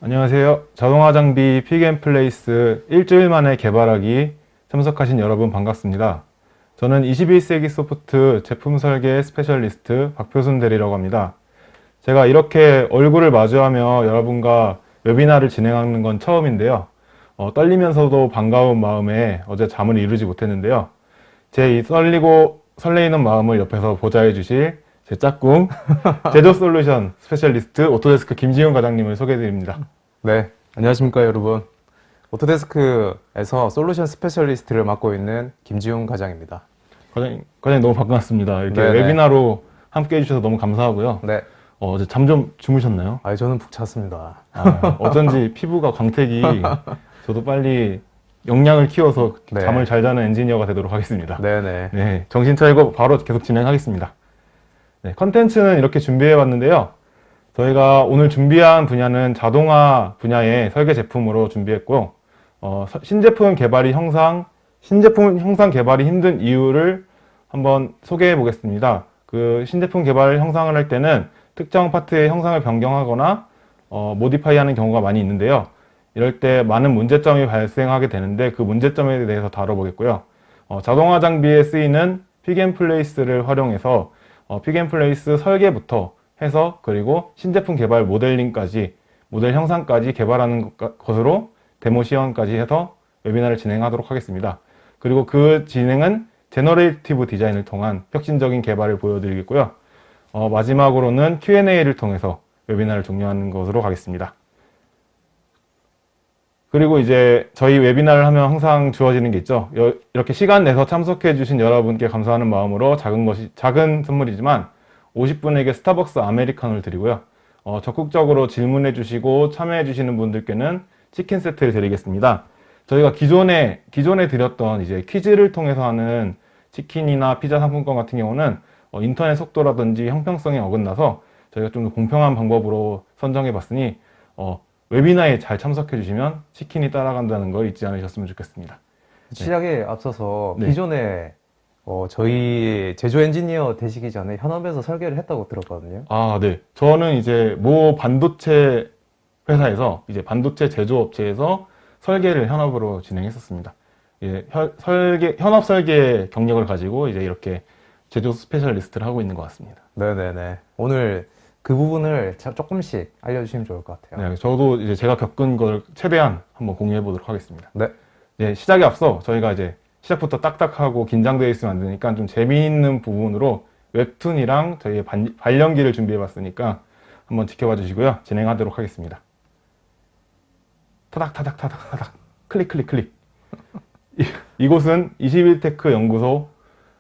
안녕하세요. 자동화 장비 픽앤플레이스 일주일 만에 개발하기 참석하신 여러분 반갑습니다. 저는 21세기 소프트 제품 설계 스페셜리스트 박표순 대리라고 합니다. 제가 이렇게 얼굴을 마주하며 여러분과 웨비나를 진행하는 건 처음인데요. 떨리면서도 반가운 마음에 어제 잠을 이루지 못했는데요. 제 이 떨리고 설레이는 마음을 옆에서 보좌해 주실 제 짝꿍 제조 솔루션 스페셜리스트 오토데스크 김지훈 과장님을 소개해 드립니다. 네, 안녕하십니까 여러분. 오토데스크에서 솔루션 스페셜리스트를 맡고 있는 김지훈 과장입니다. 과장님 너무 반갑습니다. 이렇게 네네. 웨비나로 함께 해주셔서 너무 감사하고요. 네. 어제 잠 좀 주무셨나요? 저는 푹 잤습니다. 어쩐지 피부가 광택이 저도 빨리 역량을 키워서 네. 잠을 잘 자는 엔지니어가 되도록 하겠습니다. 네네. 네, 정신 차리고 바로 계속 진행하겠습니다. 네, 컨텐츠는 이렇게 준비해 봤는데요. 저희가 오늘 준비한 분야는 자동화 분야의 설계 제품으로 준비했고요. 신제품 형상 개발이 힘든 이유를 한번 소개해 보겠습니다. 그 신제품 개발 형상을 할 때는 특정 파트의 형상을 변경하거나 모디파이 하는 경우가 많이 있는데요. 이럴 때 많은 문제점이 발생하게 되는데 그 문제점에 대해서 다뤄보겠고요. 자동화 장비에 쓰이는 픽앤플레이스를 활용해서 픽앤플레이스 설계부터 해서 그리고 신제품 개발 모델링까지 모델 형상까지 개발하는 것으로 데모 시연까지 해서 웨비나를 진행하도록 하겠습니다. 그리고 그 진행은 제너레이티브 디자인을 통한 혁신적인 개발을 보여드리겠고요. 마지막으로는 Q&A를 통해서 웨비나를 종료하는 것으로 가겠습니다. 그리고 이제 저희 웨비나를 하면 항상 주어지는 게 있죠. 이렇게 시간 내서 참석해 주신 여러분께 감사하는 마음으로 작은 선물이지만 50분에게 스타벅스 아메리카노를 드리고요. 적극적으로 질문해 주시고 참여해 주시는 분들께는 치킨 세트를 드리겠습니다. 저희가 기존에 드렸던 이제 퀴즈를 통해서 하는 치킨이나 피자 상품권 같은 경우는 인터넷 속도라든지 형평성에 어긋나서 저희가 좀 더 공평한 방법으로 선정해 봤으니 웨비나에 잘 참석해 주시면 치킨이 따라간다는 걸 잊지 않으셨으면 좋겠습니다. 시작에 앞서서 네. 기존에 저희 제조 엔지니어 되시기 전에 현업에서 설계를 했다고 들었거든요. 네. 저는 이제 모 반도체 회사에서 이제 반도체 제조업체에서 설계를 현업으로 진행했었습니다. 예, 현업 설계 경력을 가지고 이제 이렇게 제조 스페셜리스트를 하고 있는 것 같습니다. 네네네. 오늘 그 부분을 조금씩 알려주시면 좋을 것 같아요. 네, 저도 이제 제가 겪은 걸 최대한 한번 공유해 보도록 하겠습니다. 네. 네, 시작에 앞서 저희가 이제 시작부터 딱딱하고 긴장되어 있으면 안 되니까 좀 재미있는 부분으로 웹툰이랑 저희의 발연기를 준비해 봤으니까 한번 지켜봐 주시고요. 진행하도록 하겠습니다. 타닥타닥타닥타닥 클릭 클릭 클릭. 이곳은 21테크 연구소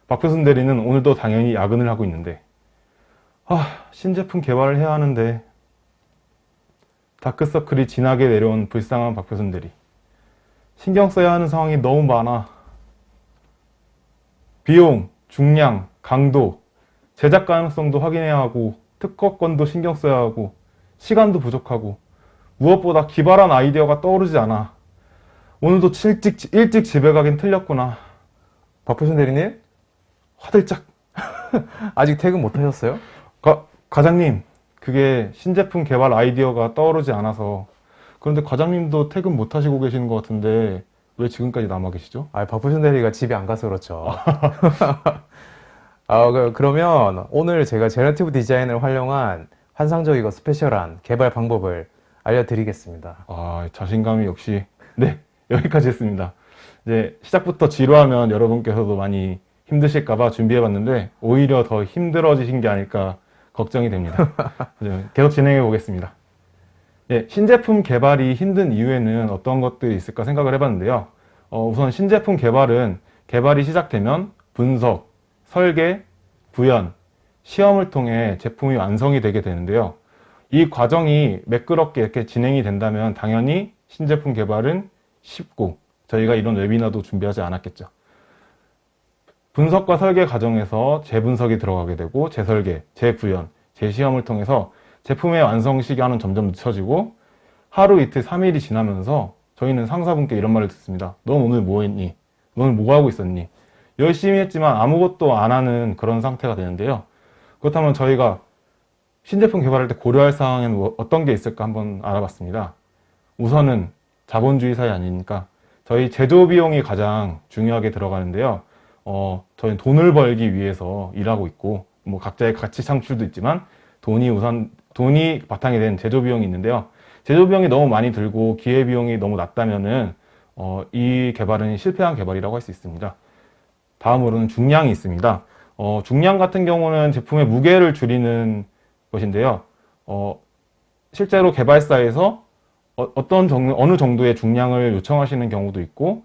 박표순 대리는 오늘도 당연히 야근을 하고 있는데 신제품 개발을 해야 하는데 다크서클이 진하게 내려온 불쌍한 박표순 대리. 신경 써야 하는 상황이 너무 많아. 비용, 중량, 강도, 제작 가능성도 확인해야 하고 특허권도 신경 써야 하고 시간도 부족하고 무엇보다 기발한 아이디어가 떠오르지 않아. 오늘도 일찍 집에 가긴 틀렸구나. 박표순 대리님? 화들짝. 아직 퇴근 못 하셨어요? 과장님, 그게 신제품 개발 아이디어가 떠오르지 않아서. 그런데 과장님도 퇴근 못 하시고 계시는 것 같은데 왜 지금까지 남아 계시죠? 박표순 대리가 집에 안 가서 그렇죠. 그러면 오늘 제가 제너레이티브 디자인을 활용한 환상적이고 스페셜한 개발 방법을 알려드리겠습니다. 자신감이 역시. 네, 여기까지 했습니다. 이제 시작부터 지루하면 여러분께서도 많이 힘드실까봐 준비해봤는데 오히려 더 힘들어지신 게 아닐까 걱정이 됩니다. 계속 진행해 보겠습니다. 네, 신제품 개발이 힘든 이유에는 어떤 것들이 있을까 생각을 해봤는데요. 우선 신제품 개발이 시작되면 분석, 설계, 구현, 시험을 통해 제품이 완성이 되게 되는데요. 이 과정이 매끄럽게 이렇게 진행이 된다면 당연히 신제품 개발은 쉽고 저희가 이런 웨비나도 준비하지 않았겠죠. 분석과 설계 과정에서 재분석이 들어가게 되고 재설계, 재구현, 재시험을 통해서 제품의 완성 시간은 점점 늦춰지고 하루 이틀 3일이 지나면서 저희는 상사분께 이런 말을 듣습니다. 넌 오늘 뭐 했니? 너는 뭐 하고 있었니? 열심히 했지만 아무것도 안 하는 그런 상태가 되는데요. 그렇다면 저희가 신제품 개발할 때 고려할 사항에는 어떤 게 있을까 한번 알아봤습니다. 우선은 자본주의 사회 아니니까 저희 제조 비용이 가장 중요하게 들어가는데요. 저희는 돈을 벌기 위해서 일하고 있고, 뭐 각자의 가치 창출도 있지만 돈이 바탕이 된 제조 비용이 있는데요. 제조 비용이 너무 많이 들고 기회 비용이 너무 낮다면은 이 개발은 실패한 개발이라고 할 수 있습니다. 다음으로는 중량이 있습니다. 중량 같은 경우는 제품의 무게를 줄이는 것인데요. 실제로 개발사에서 어느 정도의 중량을 요청하시는 경우도 있고,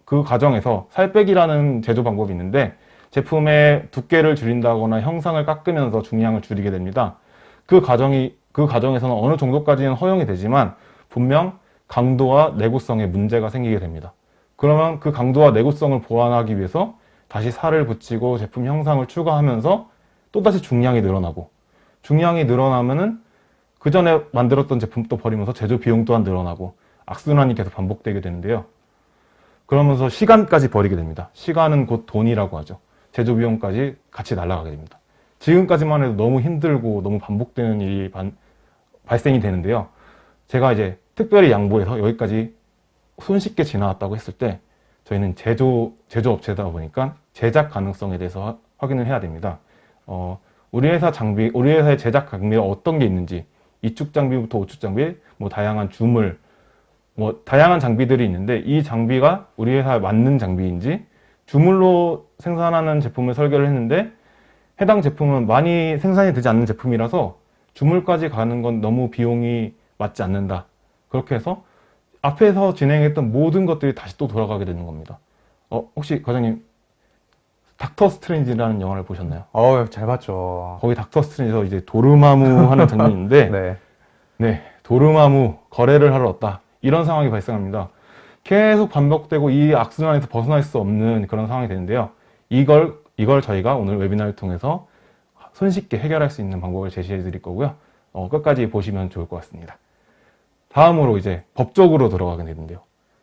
그 과정에서 살 빼기라는 제조 방법이 있는데, 제품의 두께를 줄인다거나 형상을 깎으면서 중량을 줄이게 됩니다. 그 과정에서는 어느 정도까지는 허용이 되지만, 분명 강도와 내구성에 문제가 생기게 됩니다. 그러면 그 강도와 내구성을 보완하기 위해서 다시 살을 붙이고 제품 형상을 추가하면서 또다시 중량이 늘어나고, 중량이 늘어나면은 그 전에 만들었던 제품도 버리면서 제조 비용 또한 늘어나고 악순환이 계속 반복되게 되는데요. 그러면서 시간까지 버리게 됩니다. 시간은 곧 돈이라고 하죠. 제조 비용까지 같이 날아가게 됩니다. 지금까지만 해도 너무 힘들고 너무 반복되는 일이 발생이 되는데요. 제가 이제 특별히 양보해서 여기까지 손쉽게 지나왔다고 했을 때, 저희는 제조업체다 보니까 제작 가능성에 대해서 확인을 해야 됩니다. 우리 회사의 제작 장비가 어떤 게 있는지, 2축 장비부터 5축 장비, 뭐 다양한 주물, 뭐 다양한 장비들이 있는데, 이 장비가 우리 회사에 맞는 장비인지, 주물로 생산하는 제품을 설계를 했는데 해당 제품은 많이 생산이 되지 않는 제품이라서 주물까지 가는 건 너무 비용이 맞지 않는다. 그렇게 해서 앞에서 진행했던 모든 것들이 다시 또 돌아가게 되는 겁니다. 혹시 과장님 닥터 스트레인지라는 영화를 보셨나요? 잘 봤죠. 거기 닥터 스트레인지에서 이제 도르마무 하는 장면이 있는데 네. 네, 도르마무 거래를 하러 왔다. 이런 상황이 발생합니다. 계속 반복되고 이 악순환에서 벗어날 수 없는 그런 상황이 되는데요. 이걸 저희가 오늘 웨비나를 통해서 손쉽게 해결할 수 있는 방법을 제시해 드릴 거고요. 끝까지 보시면 좋을 것 같습니다. 다음으로 이제 법적으로 들어가게 되는데요.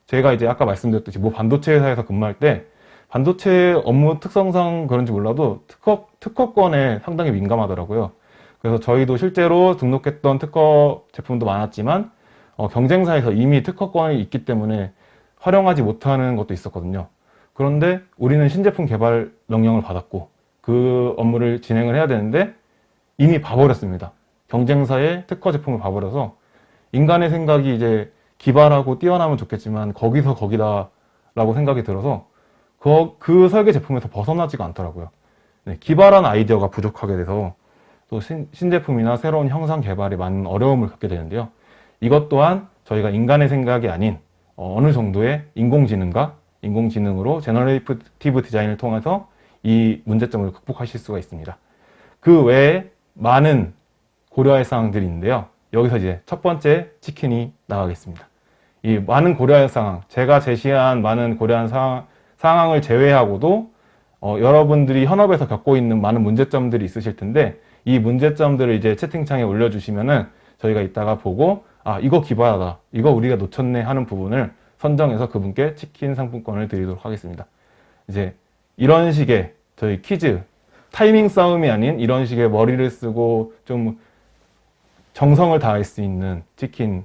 제가 이제 아까 말씀드렸듯이 뭐 반도체 회사에서 근무할 때 반도체 업무 특성상 그런지 몰라도 특허권에 상당히 민감하더라고요. 그래서 저희도 실제로 등록했던 특허 제품도 많았지만 경쟁사에서 이미 특허권이 있기 때문에 활용하지 못하는 것도 있었거든요. 그런데 우리는 신제품 개발 명령을 받았고 그 업무를 진행을 해야 되는데 이미 봐버렸습니다. 경쟁사의 특허 제품을 봐버려서 인간의 생각이 이제 기발하고 뛰어나면 좋겠지만 거기서 거기다라고 생각이 들어서 그 설계 제품에서 벗어나지가 않더라고요. 네, 기발한 아이디어가 부족하게 돼서 또 신제품이나 새로운 형상 개발에 많은 어려움을 겪게 되는데요. 이것 또한 저희가 인간의 생각이 아닌 어느 정도의 인공지능으로 제너레이티브 디자인을 통해서 이 문제점을 극복하실 수가 있습니다. 그 외에 많은 고려할 사항들이 있는데요. 여기서 이제 첫 번째 치킨이 나가겠습니다. 이 많은 고려할 상황, 제가 제시한 많은 고려한 상황을 제외하고도 여러분들이 현업에서 겪고 있는 많은 문제점들이 있으실 텐데 이 문제점들을 이제 채팅창에 올려주시면은 저희가 이따가 보고 이거 기발하다, 이거 우리가 놓쳤네 하는 부분을 선정해서 그분께 치킨 상품권을 드리도록 하겠습니다. 이제 이런 식의 저희 퀴즈, 타이밍 싸움이 아닌 이런 식의 머리를 쓰고 좀 정성을 다할 수 있는 치킨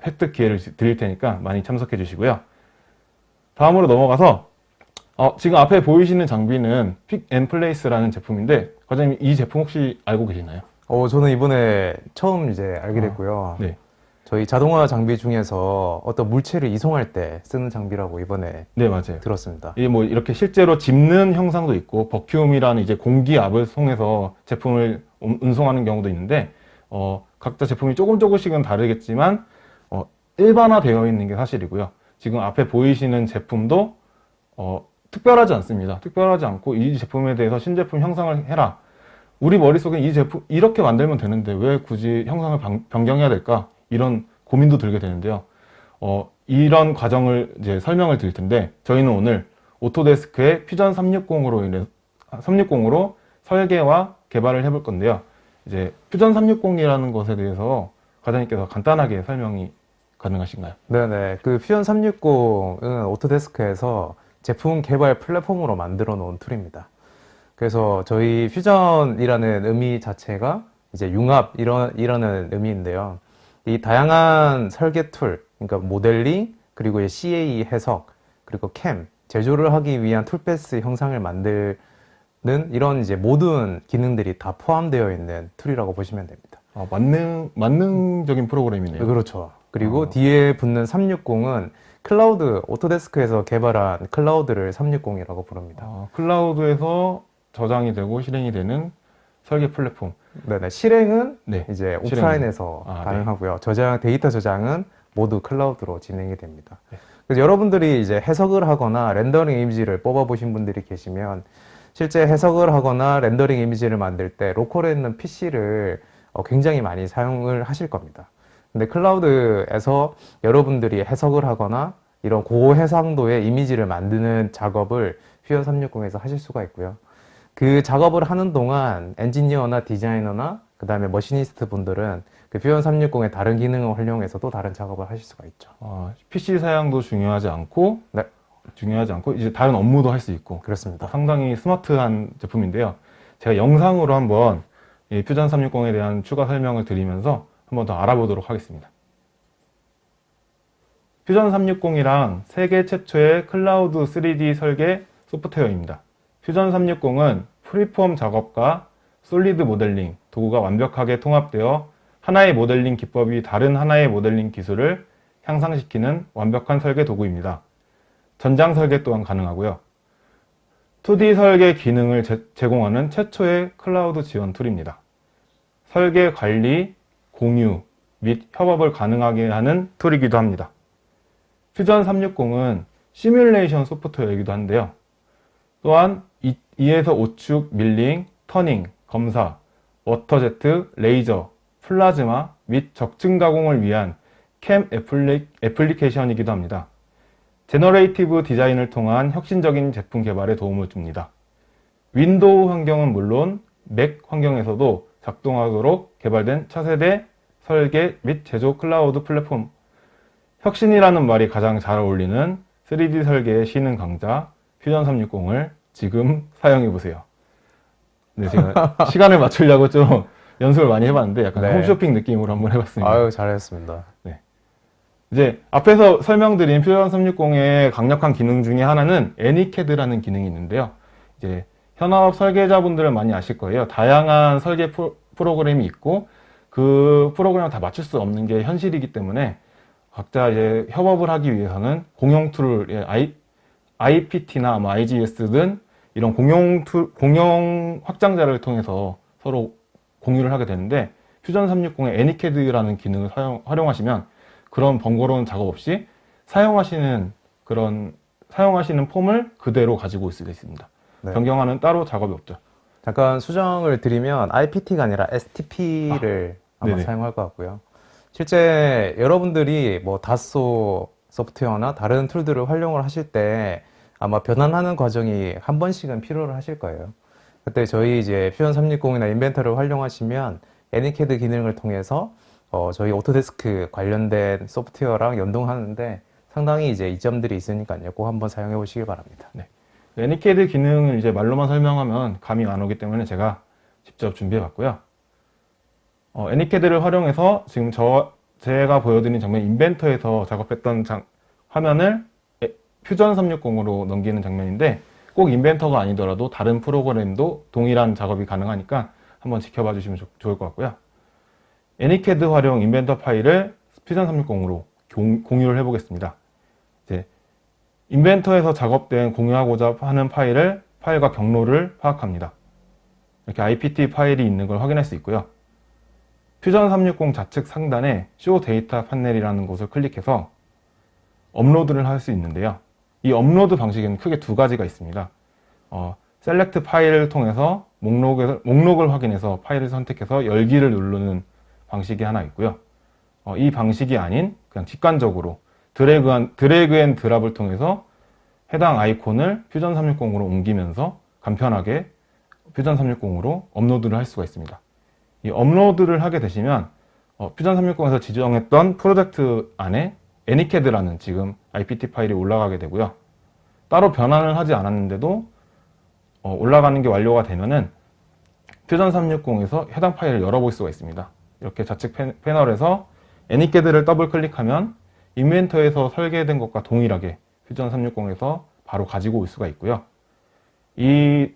획득 기회를 드릴 테니까 많이 참석해 주시고요. 다음으로 넘어가서 지금 앞에 보이시는 장비는 픽앤플레이스라는 제품인데 과장님 이 제품 혹시 알고 계시나요? 저는 이번에 처음 이제 알게 됐고요. 네. 저희 자동화 장비 중에서 어떤 물체를 이송할 때 쓰는 장비라고 이번에 네, 맞아요. 들었습니다. 이게 뭐 이렇게 실제로 짚는 형상도 있고 버큐움이라는 이제 공기압을 통해서 제품을 운송하는 경우도 있는데 각자 제품이 조금씩은 다르겠지만 일반화되어 있는 게 사실이고요. 지금 앞에 보이시는 제품도 특별하지 않습니다. 특별하지 않고 이 제품에 대해서 신제품 형상을 해라. 우리 머릿속에 이 제품 이렇게 만들면 되는데 왜 굳이 형상을 변경해야 될까? 이런 고민도 들게 되는데요. 이런 과정을 이제 설명을 드릴 텐데 저희는 오늘 오토데스크의 퓨전 360으로 설계와 개발을 해볼 건데요. 이제 퓨전 360이라는 것에 대해서 과장님께서 간단하게 설명이 가능하신가요? 네네. 그 퓨전 360은 오토데스크에서 제품 개발 플랫폼으로 만들어 놓은 툴입니다. 그래서 저희 퓨전이라는 의미 자체가 이제 융합이라는 의미인데요. 이 다양한 설계 툴, 그러니까 모델링, 그리고 CAE 해석, 그리고 캠, 제조를 하기 위한 툴베이스 형상을 만드는 이런 이제 모든 기능들이 다 포함되어 있는 툴이라고 보시면 됩니다. 만능적인 프로그램이네요. 그렇죠. 그리고 뒤에 붙는 360은 클라우드, 오토데스크에서 개발한 클라우드를 360이라고 부릅니다. 클라우드에서 저장이 되고 실행이 되는 설계 플랫폼. 네네. 실행은 네. 이제 실행은. 오프라인에서 네. 가능하고요. 데이터 저장은 모두 클라우드로 진행이 됩니다. 네. 그래서 여러분들이 이제 해석을 하거나 렌더링 이미지를 뽑아보신 분들이 계시면 실제 해석을 하거나 렌더링 이미지를 만들 때 로컬에 있는 PC를 굉장히 많이 사용을 하실 겁니다. 근데 클라우드에서 여러분들이 해석을 하거나 이런 고해상도의 이미지를 만드는 작업을 퓨전 360에서 하실 수가 있고요. 그 작업을 하는 동안 엔지니어나 디자이너나 그 다음에 머시니스트 분들은 그 퓨전 360의 다른 기능을 활용해서 또 다른 작업을 하실 수가 있죠. PC 사양도 중요하지 않고, 네. 이제 다른 업무도 할 수 있고. 그렇습니다. 상당히 스마트한 제품인데요. 제가 영상으로 한번 이 퓨전 360에 대한 추가 설명을 드리면서 한번 더 알아보도록 하겠습니다. 퓨전 360이랑 세계 최초의 클라우드 3D 설계 소프트웨어입니다. 퓨전 360은 프리폼 작업과 솔리드 모델링 도구가 완벽하게 통합되어 하나의 모델링 기법이 다른 하나의 모델링 기술을 향상시키는 완벽한 설계 도구입니다. 전장 설계 또한 가능하고요. 2D 설계 기능을 제공하는 최초의 클라우드 지원 툴입니다. 설계 관리, 공유 및 협업을 가능하게 하는 툴이기도 합니다. 퓨전 360은 시뮬레이션 소프트웨어이기도 한데요. 또한 2에서 5축 밀링, 터닝, 검사, 워터제트, 레이저, 플라즈마 및 적층 가공을 위한 캠 애플리케이션이기도 합니다. 제너레이티브 디자인을 통한 혁신적인 제품 개발에 도움을 줍니다. 윈도우 환경은 물론 맥 환경에서도 작동하도록 개발된 차세대 설계 및 제조 클라우드 플랫폼. 혁신이라는 말이 가장 잘 어울리는 3D 설계의 신흥 강자 퓨전 360을 지금 사용해보세요. 네, 제가 시간을 맞추려고 좀 연습을 많이 해봤는데 약간 네. 홈쇼핑 느낌으로 한번 해봤습니다. 아유, 잘했습니다. 이제 앞에서 설명드린 퓨전 360의 강력한 기능 중에 하나는 애니캐드라는 기능이 있는데요. 이제 현업 설계자분들은 많이 아실 거예요. 다양한 설계 프로그램이 있고 그 프로그램을 다 맞출 수 없는 게 현실이기 때문에 각자 이제 협업을 하기 위해서는 공용 툴을 IPT나 IGS 등 이런 공용 확장자를 통해서 서로 공유를 하게 되는데 퓨전 360의 애니캐드라는 기능을 활용하시면 그런 번거로운 작업 없이 사용하시는 폼을 그대로 가지고 있을 수 있습니다. 네. 변경하는 따로 작업이 없죠. 잠깐 수정을 드리면 IPT가 아니라 STP를 아마 네네. 사용할 것 같고요. 실제 여러분들이 뭐 다소 소프트웨어나 다른 툴들을 활용을 하실 때 아마 변환하는 과정이 한 번씩은 필요를 하실 거예요. 그때 저희 이제 퓨전 360이나 인벤터를 활용하시면 애니캐드 기능을 통해서 저희 오토데스크 관련된 소프트웨어랑 연동하는데 상당히 이제 이점들이 있으니까요. 꼭 한번 사용해 보시길 바랍니다. 네. 애니캐드 기능을 이제 말로만 설명하면 감이 안 오기 때문에 제가 직접 준비해 봤고요. 애니캐드를 활용해서 지금 제가 보여드린 장면 인벤터에서 작업했던 화면을 퓨전 360으로 넘기는 장면인데 꼭 인벤터가 아니더라도 다른 프로그램도 동일한 작업이 가능하니까 한번 지켜봐 주시면 좋을 것 같고요. 애니캐드 활용 인벤터 파일을 퓨전 360으로 공유를 해보겠습니다. 이제 인벤터에서 작업된 공유하고자 하는 파일과 경로를 파악합니다. 이렇게 IPT 파일이 있는 걸 확인할 수 있고요. 퓨전 360 좌측 상단에 Show 데이터 판넬이라는 곳을 클릭해서 업로드를 할 수 있는데요. 이 업로드 방식에는 크게 두 가지가 있습니다. 셀렉트 파일을 통해서 목록을 확인해서 파일을 선택해서 열기를 누르는 방식이 하나 있고요. 이 방식이 아닌 그냥 직관적으로 드래그 앤 드랍을 통해서 해당 아이콘을 퓨전 360으로 옮기면서 간편하게 퓨전 360으로 업로드를 할 수가 있습니다. 이 업로드를 하게 되시면 퓨전 360에서 지정했던 프로젝트 안에 애니캐드라는 지금 IPT 파일이 올라가게 되고요. 따로 변환을 하지 않았는데도 올라가는 게 완료가 되면은 퓨전 360에서 해당 파일을 열어볼 수가 있습니다. 이렇게 좌측 패널에서 애니캐드를 더블 클릭하면 인벤터에서 설계된 것과 동일하게 퓨전 360에서 바로 가지고 올 수가 있고요. 이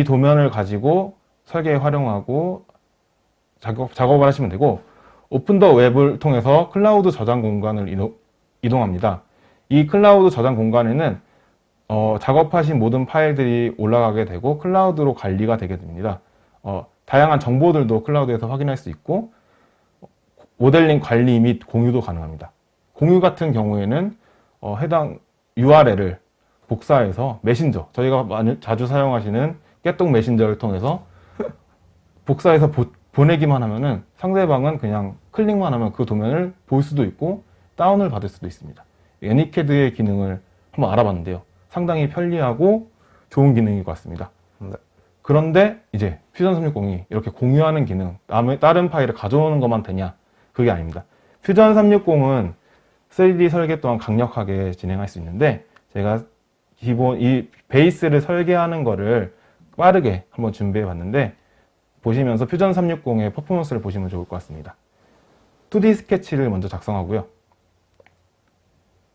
도면을 가지고 설계에 활용하고 작업을 하시면 되고, 오픈 더 웹을 통해서 클라우드 저장 공간을 이동합니다. 이 클라우드 저장 공간에는 작업하신 모든 파일들이 올라가게 되고 클라우드로 관리가 되게 됩니다. 다양한 정보들도 클라우드에서 확인할 수 있고 모델링 관리 및 공유도 가능합니다. 공유 같은 경우에는 해당 URL을 복사해서 메신저, 저희가 자주 사용하시는 깨똑 메신저를 통해서 복사해서 보내기만 하면은 상대방은 그냥 클릭만 하면 그 도면을 볼 수도 있고 다운을 받을 수도 있습니다. 애니캐드의 기능을 한번 알아봤는데요. 상당히 편리하고 좋은 기능인 것 같습니다. 네. 그런데 이제 퓨전 360이 이렇게 공유하는 기능, 다른 파일을 가져오는 것만 되냐? 그게 아닙니다. 퓨전 360은 3D 설계 또한 강력하게 진행할 수 있는데, 제가 기본 이 베이스를 설계하는 거를 빠르게 한번 준비해 봤는데, 보시면서 퓨전 360의 퍼포먼스를 보시면 좋을 것 같습니다. 2D 스케치를 먼저 작성하고요.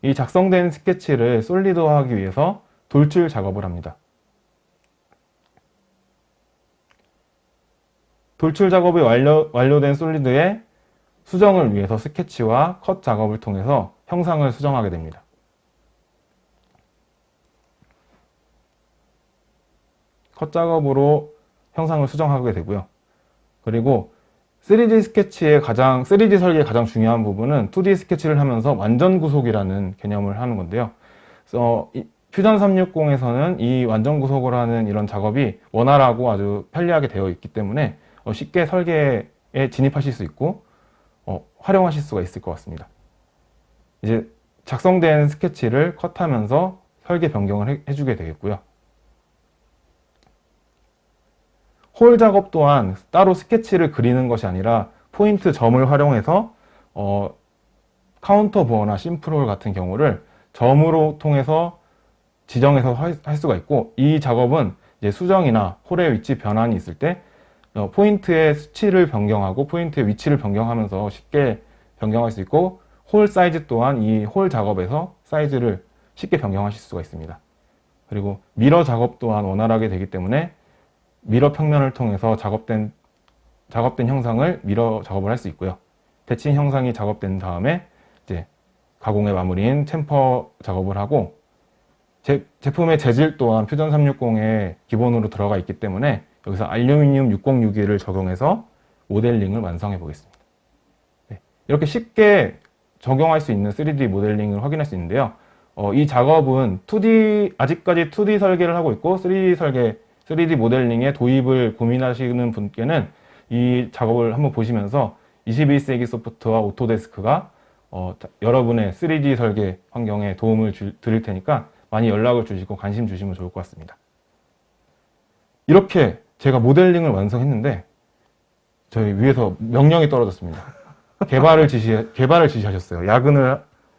이 작성된 스케치를 솔리드화하기 위해서 돌출 작업을 합니다. 돌출 작업이 완료된 솔리드에 수정을 위해서 스케치와 컷 작업을 통해서 형상을 수정하게 됩니다. 컷 작업으로 형상을 수정하게 되고요. 그리고 3D 설계의 가장 중요한 부분은 2D 스케치를 하면서 완전 구속이라는 개념을 하는 건데요. 퓨전 360에서는 이 완전 구속을 하는 이런 작업이 원활하고 아주 편리하게 되어 있기 때문에 쉽게 설계에 진입하실 수 있고 활용하실 수가 있을 것 같습니다. 이제 작성된 스케치를 컷하면서 설계 변경을 해주게 되겠고요. 홀 작업 또한 따로 스케치를 그리는 것이 아니라 포인트 점을 활용해서 카운터 보어나 심플홀 같은 경우를 점으로 통해서 지정해서 할 수가 있고, 이 작업은 이제 수정이나 홀의 위치 변환이 있을 때 포인트의 수치를 변경하고 포인트의 위치를 변경하면서 쉽게 변경할 수 있고, 홀 사이즈 또한 이 홀 작업에서 사이즈를 쉽게 변경하실 수가 있습니다. 그리고 미러 작업 또한 원활하게 되기 때문에 미러 평면을 통해서 작업된 형상을 미러 작업을 할 수 있고요. 대칭 형상이 작업된 다음에 이제 가공의 마무리인 챔퍼 작업을 하고, 제품의 재질 또한 퓨전 360에 기본으로 들어가 있기 때문에 여기서 알루미늄 6061을 적용해서 모델링을 완성해 보겠습니다. 네, 이렇게 쉽게 적용할 수 있는 3D 모델링을 확인할 수 있는데요. 이 작업은 아직까지 2D 설계를 하고 있고 3D 모델링의 도입을 고민하시는 분께는 이 작업을 한번 보시면서 21세기 소프트와 오토데스크가 여러분의 3D 설계 환경에 도움을 드릴 테니까 많이 연락을 주시고 관심 주시면 좋을 것 같습니다. 이렇게 제가 모델링을 완성했는데 저희 위에서 명령이 떨어졌습니다. 개발을 지시하셨어요.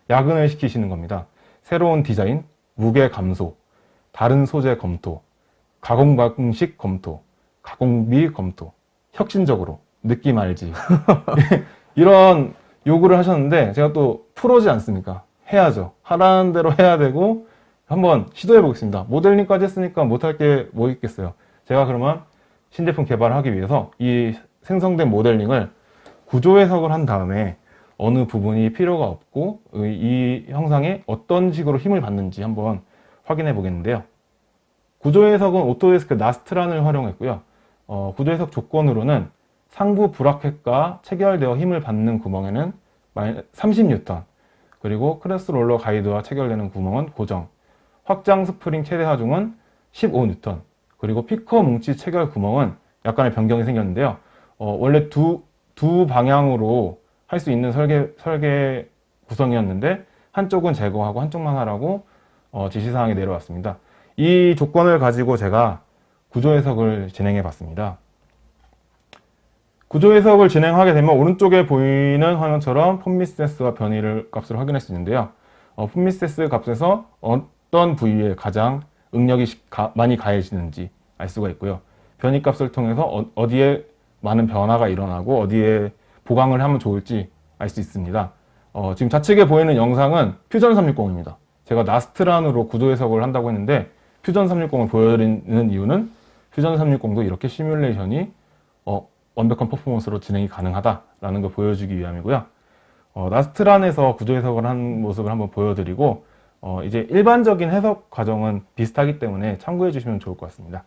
야근을 시키시는 겁니다. 새로운 디자인, 무게 감소, 다른 소재 검토, 가공 방식 검토, 가공비 검토, 혁신적으로, 느낌 알지. 이런 요구를 하셨는데 제가 또 프로지 않습니까? 해야죠. 하라는 대로 해야 되고 한번 시도해 보겠습니다. 모델링까지 했으니까 못할 게 뭐 있겠어요. 제가 그러면 신제품 개발을 하기 위해서 이 생성된 모델링을 구조 해석을 한 다음에 어느 부분이 필요가 없고 이 형상에 어떤 식으로 힘을 받는지 한번 확인해 보겠는데요. 구조 해석은 오토데스크 나스트란을 활용했고요. 구조 해석 조건으로는 상부 브라켓과 체결되어 힘을 받는 구멍에는 30N, 그리고 크레스 롤러 가이드와 체결되는 구멍은 고정, 확장 스프링 최대 하중은 15N, 그리고 피커 뭉치 체결 구멍은 약간의 변경이 생겼는데요. 원래 두 방향으로 할 수 있는 설계 구성이었는데 한쪽은 제거하고 한쪽만 하라고 지시사항이 내려왔습니다. 이 조건을 가지고 제가 구조 해석을 진행해 봤습니다. 구조 해석을 진행하게 되면 오른쪽에 보이는 화면처럼 폼미스테스와 변이를 값을 확인할 수 있는데요. 폼미스테스 값에서 어떤 부위에 가장 응력이 많이 가해지는지 알 수가 있고요. 변이 값을 통해서 어디에 많은 변화가 일어나고 어디에 보강을 하면 좋을지 알 수 있습니다. 지금 좌측에 보이는 영상은 퓨전 360입니다. 제가 나스트란으로 구조 해석을 한다고 했는데 퓨전 360을 보여드리는 이유는 퓨전 360도 이렇게 시뮬레이션이 완벽한 퍼포먼스로 진행이 가능하다라는 걸 보여주기 위함이고요. 나스트란에서 구조 해석을 한 모습을 한번 보여드리고 이제 일반적인 해석 과정은 비슷하기 때문에 참고해 주시면 좋을 것 같습니다.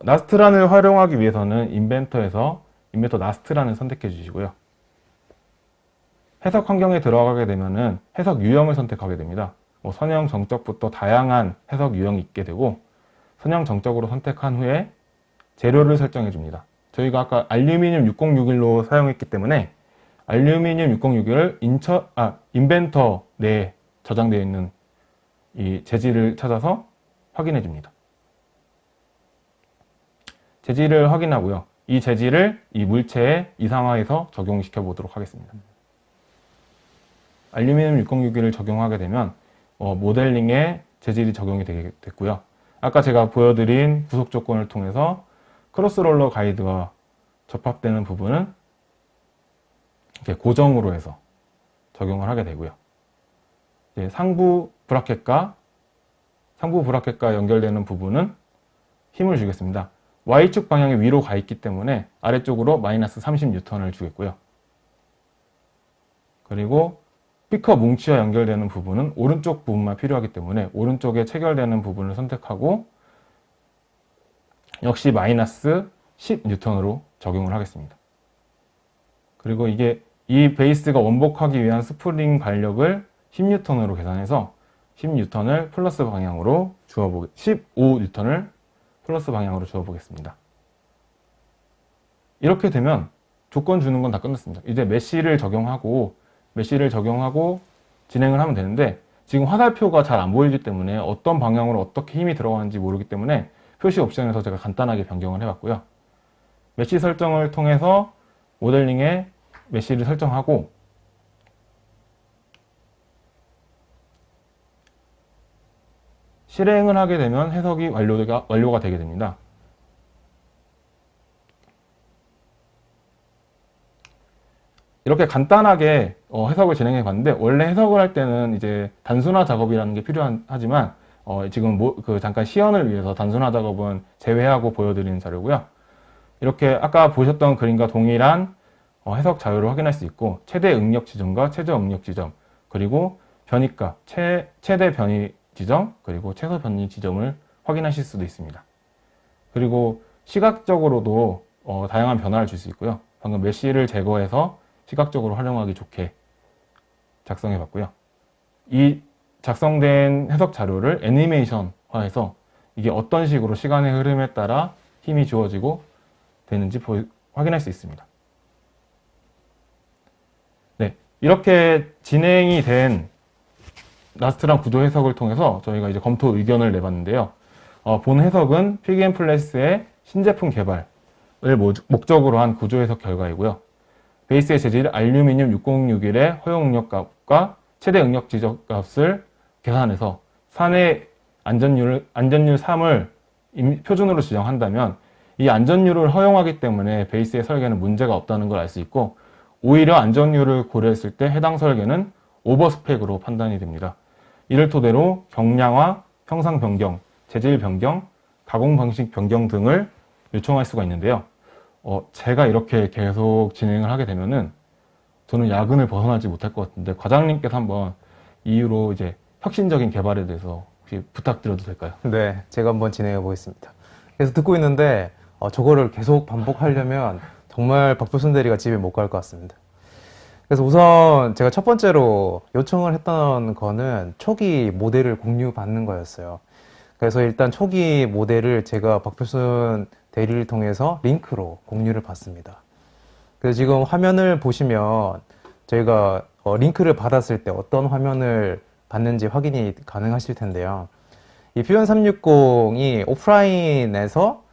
나스트란을 활용하기 위해서는 인벤터에서 인벤터 나스트란을 선택해 주시고요. 해석 환경에 들어가게 되면은 해석 유형을 선택하게 됩니다. 선형, 정적부터 다양한 해석 유형이 있게 되고 선형, 정적으로 선택한 후에 재료를 설정해 줍니다. 저희가 아까 알루미늄 6061로 사용했기 때문에 알루미늄 6061을 인벤터 내에 저장되어 있는 이 재질을 찾아서 확인해 줍니다. 재질을 확인하고요. 이 재질을 이 물체에 이상화해서 적용시켜 보도록 하겠습니다. 알루미늄 6061을 적용하게 되면 모델링에 재질이 적용이 됐고요. 아까 제가 보여드린 구속 조건을 통해서 크로스롤러 가이드와 접합되는 부분은 이렇게 고정으로 해서 적용을 하게 되고요. 이제 상부 브라켓과 연결되는 부분은 힘을 주겠습니다. Y축 방향이 위로 가 있기 때문에 아래쪽으로 마이너스 30N을 주겠고요. 그리고 스피커 뭉치와 연결되는 부분은 오른쪽 부분만 필요하기 때문에 오른쪽에 체결되는 부분을 선택하고 역시 마이너스 10N으로 적용을 하겠습니다. 그리고 이 베이스가 원복하기 위한 스프링 발력을 10N으로 계산해서 10N을 플러스 방향으로 15N을 플러스 방향으로 주어보겠습니다. 이렇게 되면 조건 주는 건 다 끝났습니다. 이제 메쉬를 적용하고 진행을 하면 되는데 지금 화살표가 잘 안 보이기 때문에 어떤 방향으로 어떻게 힘이 들어가는지 모르기 때문에 표시 옵션에서 제가 간단하게 변경을 해봤고요. 메쉬 설정을 통해서 모델링에 메쉬를 설정하고 실행을 하게 되면 해석이 완료가 되게 됩니다. 이렇게 간단하게 해석을 진행해 봤는데 원래 해석을 할 때는 이제 단순화 작업이라는 게 필요하지만 지금 잠깐 시연을 위해서 단순화 작업은 제외하고 보여드리는 자료고요. 이렇게 아까 보셨던 그림과 동일한 해석 자료를 확인할 수 있고 최대 응력 지점과 최저 응력 지점 그리고 변이값, 최대 변이 지점 그리고 최소 변이 지점을 확인하실 수도 있습니다. 그리고 시각적으로도 다양한 변화를 줄 수 있고요. 방금 메쉬를 제거해서 시각적으로 활용하기 좋게 작성해 봤고요. 이 작성된 해석 자료를 애니메이션화해서 이게 어떤 식으로 시간의 흐름에 따라 힘이 주어지고 되는지 확인할 수 있습니다. 네, 이렇게 진행이 된 나스트란 구조 해석을 통해서 저희가 이제 검토 의견을 내봤는데요. 본 해석은 피그앤플레스의 신제품 개발을 목적으로 한 구조 해석 결과이고요. 베이스의 재질 알루미늄 6061의 허용 응력값과 최대 응력 지점값을 계산해서 산의 안전율 3을 표준으로 지정한다면 이 안전율을 허용하기 때문에 베이스의 설계는 문제가 없다는 걸 알 수 있고 오히려 안전율을 고려했을 때 해당 설계는 오버스펙으로 판단이 됩니다. 이를 토대로 경량화, 형상 변경, 재질 변경, 가공 방식 변경 등을 요청할 수가 있는데요. 제가 이렇게 계속 진행을 하게 되면은 저는 야근을 벗어나지 못할 것 같은데 과장님께서 한번 이후로 이제 혁신적인 개발에 대해서 혹시 부탁드려도 될까요? 네, 제가 한번 진행해 보겠습니다. 그래서 듣고 있는데 저거를 계속 반복하려면 정말 박도순 대리가 집에 못 갈 것 같습니다. 그래서 우선 제가 첫 번째로 요청을 했던 거는 초기 모델을 공유받는 거였어요. 그래서 일단 초기 모델을 제가 박도순 대리를 통해서 링크로 공유를 받습니다. 그래서 지금 화면을 보시면 저희가 링크를 받았을 때 어떤 화면을 받는지 확인이 가능하실 텐데요. 이 퓨전 360이 오프라인에서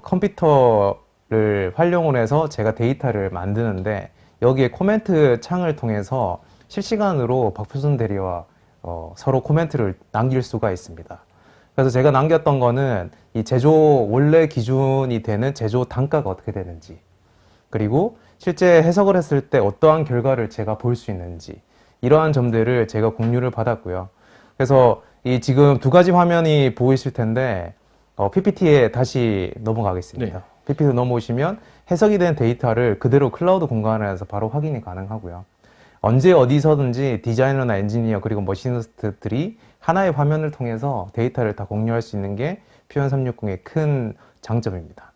컴퓨터 활용을 해서 제가 데이터를 만드는데 여기에 코멘트 창을 통해서 실시간으로 박표순 대리와 서로 코멘트를 남길 수가 있습니다. 그래서 제가 남겼던 거는 이 제조 원래 기준이 되는 제조 단가가 어떻게 되는지, 그리고 실제 해석을 했을 때 어떠한 결과를 제가 볼 수 있는지, 이러한 점들을 제가 공유를 받았고요. 그래서 이 지금 두 가지 화면이 보이실 텐데 PPT에 다시 넘어가겠습니다. 네. PPT 넘어오시면 해석이 된 데이터를 그대로 클라우드 공간에서 바로 확인이 가능하고요. 언제 어디서든지 디자이너나 엔지니어 그리고 머신리스트들이 하나의 화면을 통해서 데이터를 다 공유할 수 있는 게 퓨전 360의 큰 장점입니다.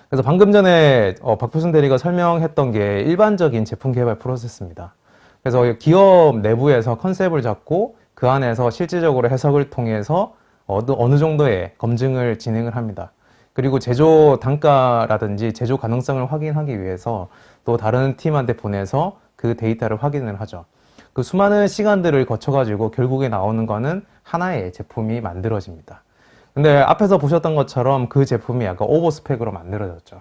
그래서 방금 전에 박표순 대리가 설명했던 게 일반적인 제품 개발 프로세스입니다. 그래서 기업 내부에서 컨셉을 잡고 그 안에서 실질적으로 해석을 통해서 어느 정도의 검증을 진행을 합니다. 그리고 제조 단가라든지 제조 가능성을 확인하기 위해서 또 다른 팀한테 보내서 그 데이터를 확인을 하죠. 그 수많은 시간들을 거쳐가지고 결국에 나오는 거는 하나의 제품이 만들어집니다. 근데 앞에서 보셨던 것처럼 그 제품이 약간 오버스펙으로 만들어졌죠.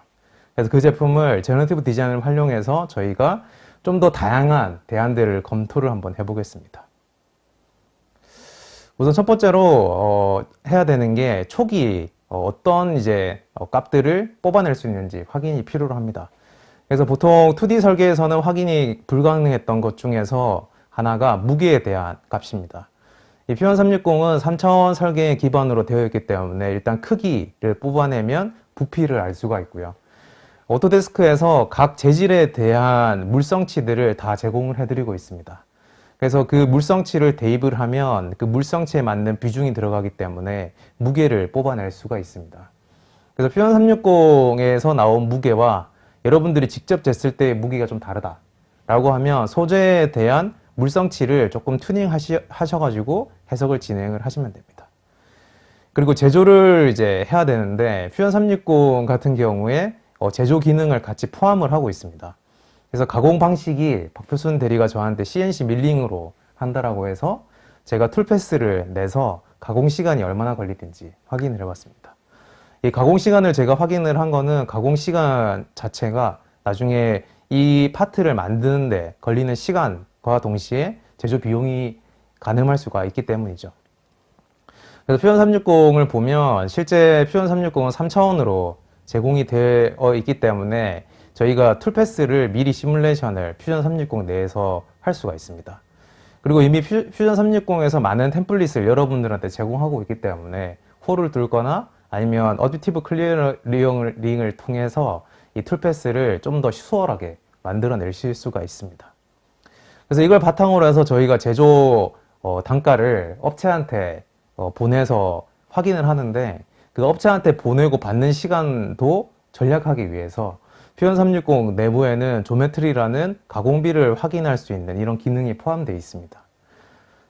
그래서 그 제품을 제너티브 디자인을 활용해서 저희가 좀 더 다양한 대안들을 검토를 한번 해보겠습니다. 우선 첫 번째로 해야 되는 게 초기 어떤 이제 값들을 뽑아낼 수 있는지 확인이 필요로 합니다. 그래서 보통 2D 설계에서는 확인이 불가능했던 것 중에서 하나가 무게에 대한 값입니다. 이 퓨전 360은 3차원 설계 기반으로 되어 있기 때문에 일단 크기를 뽑아내면 부피를 알 수가 있고요. 오토데스크에서 각 재질에 대한 물성치들을 다 제공을 해드리고 있습니다. 그래서 그 물성치를 대입을 하면 그 물성치에 맞는 비중이 들어가기 때문에 무게를 뽑아낼 수가 있습니다. 그래서 퓨전 360에서 나온 무게와 여러분들이 직접 쟀을 때의 무게가 좀 다르다 라고 하면 소재에 대한 물성치를 조금 튜닝 하셔가지고 해석을 진행을 하시면 됩니다. 그리고 제조를 이제 해야 되는데 퓨전 360 같은 경우에 제조 기능을 같이 포함을 하고 있습니다. 그래서 가공 방식이 박표순 대리가 저한테 CNC 밀링으로 한다라고 해서 제가 툴패스를 내서 가공 시간이 얼마나 걸리든지 확인을 해봤습니다. 이 가공 시간을 제가 확인을 한 거는 가공 시간 자체가 나중에 이 파트를 만드는데 걸리는 시간과 동시에 제조 비용이 가늠할 수가 있기 때문이죠. 그래서 퓨전 360을 보면 실제 퓨전 360은 3차원으로 제공이 되어 있기 때문에 저희가 툴패스를 미리 시뮬레이션을 퓨전 360 내에서 할 수가 있습니다. 그리고 이미 퓨전 360에서 많은 템플릿을 여러분들한테 제공하고 있기 때문에 홀을 뚫거나 아니면 어댑티브 클리어링을 통해서 이 툴패스를 좀 더 수월하게 만들어내실 수가 있습니다. 그래서 이걸 바탕으로 해서 저희가 제조 단가를 업체한테 보내서 확인을 하는데 그 업체한테 보내고 받는 시간도 전략하기 위해서 퓨전 360 내부에는 조메트리라는 가공비를 확인할 수 있는 이런 기능이 포함되어 있습니다.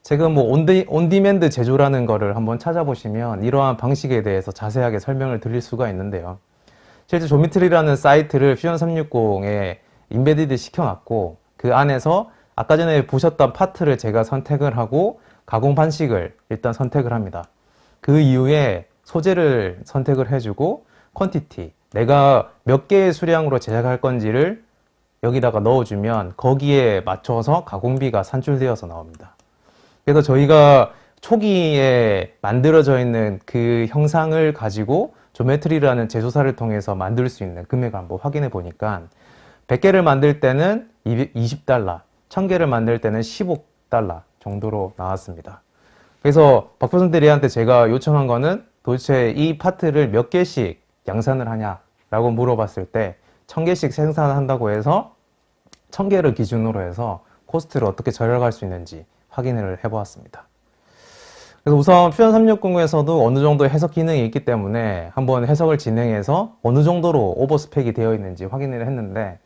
지금 뭐 온디맨드 제조라는 거를 한번 찾아보시면 이러한 방식에 대해서 자세하게 설명을 드릴 수가 있는데요. 실제 조메트리라는 사이트를 퓨전 360에 인베디드 시켜놨고 그 안에서 아까 전에 보셨던 파트를 제가 선택을 하고 가공 방식을 일단 선택을 합니다. 그 이후에 소재를 선택을 해주고 퀀티티, 내가 몇 개의 수량으로 제작할 건지를 여기다가 넣어주면 거기에 맞춰서 가공비가 산출되어서 나옵니다. 그래서 저희가 초기에 만들어져 있는 그 형상을 가지고 조메트리라는 제조사를 통해서 만들 수 있는 금액을 한번 확인해 보니까 100개를 만들 때는 20달러, 1000개를 만들 때는 15달러 정도로 나왔습니다. 그래서 박표순 대리한테 제가 요청한 거는 도대체 이 파트를 몇 개씩 양산을 하냐라고 물어봤을 때 1000개씩 생산한다고 해서 1000개를 기준으로 해서 코스트를 어떻게 절약할 수 있는지 확인을 해보았습니다. 그래서 우선 퓨전 360에서도 어느 정도 해석 기능이 있기 때문에 한번 해석을 진행해서 어느 정도로 오버스펙이 되어 있는지 확인을 했는데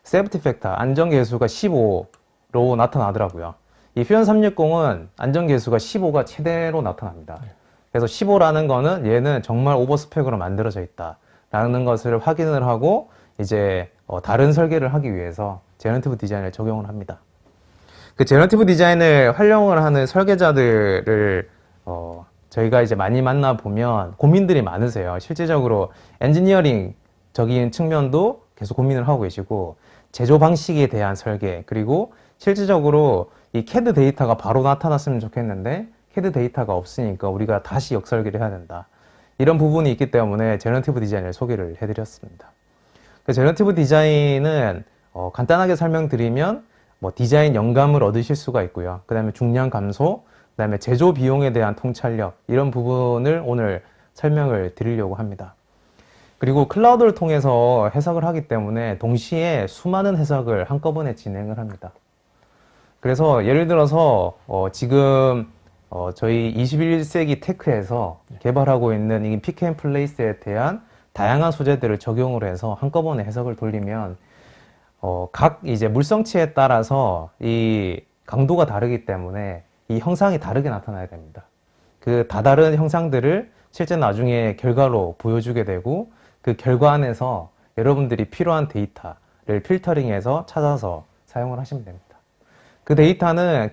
세이프티 팩터, 안전계수가 15로 나타나더라고요. 이 퓨전 360은 안전계수가 15가 최대로 나타납니다. 그래서 15라는 거는 얘는 정말 오버스펙으로 만들어져 있다 라는 것을 확인을 하고 이제 다른 설계를 하기 위해서 제너티브 디자인을 적용을 합니다. 그 제너티브 디자인을 활용을 하는 설계자들을 저희가 이제 많이 만나보면 고민들이 많으세요. 실질적으로 엔지니어링 적인 측면도 계속 고민을 하고 계시고, 제조 방식에 대한 설계, 그리고 실질적으로 이 CAD 데이터가 바로 나타났으면 좋겠는데 CAD 데이터가 없으니까 우리가 다시 역설계를 해야 된다. 이런 부분이 있기 때문에 제너티브 디자인을 소개를 해드렸습니다. 그 제너티브 디자인은 간단하게 설명드리면 뭐 디자인 영감을 얻으실 수가 있고요. 그 다음에 중량 감소, 그 다음에 제조 비용에 대한 통찰력, 이런 부분을 오늘 설명을 드리려고 합니다. 그리고 클라우드를 통해서 해석을 하기 때문에 동시에 수많은 해석을 한꺼번에 진행을 합니다. 그래서 예를 들어서 지금 저희 21세기 테크에서 개발하고 있는 이 픽앤플레이스에 대한 다양한 소재들을 적용을 해서 한꺼번에 해석을 돌리면 각 이제 물성치에 따라서 이 강도가 다르기 때문에 이 형상이 다르게 나타나야 됩니다. 그 다다른 형상들을 실제 나중에 결과로 보여주게 되고, 그 결과 안에서 여러분들이 필요한 데이터를 필터링해서 찾아서 사용을 하시면 됩니다. 그 데이터는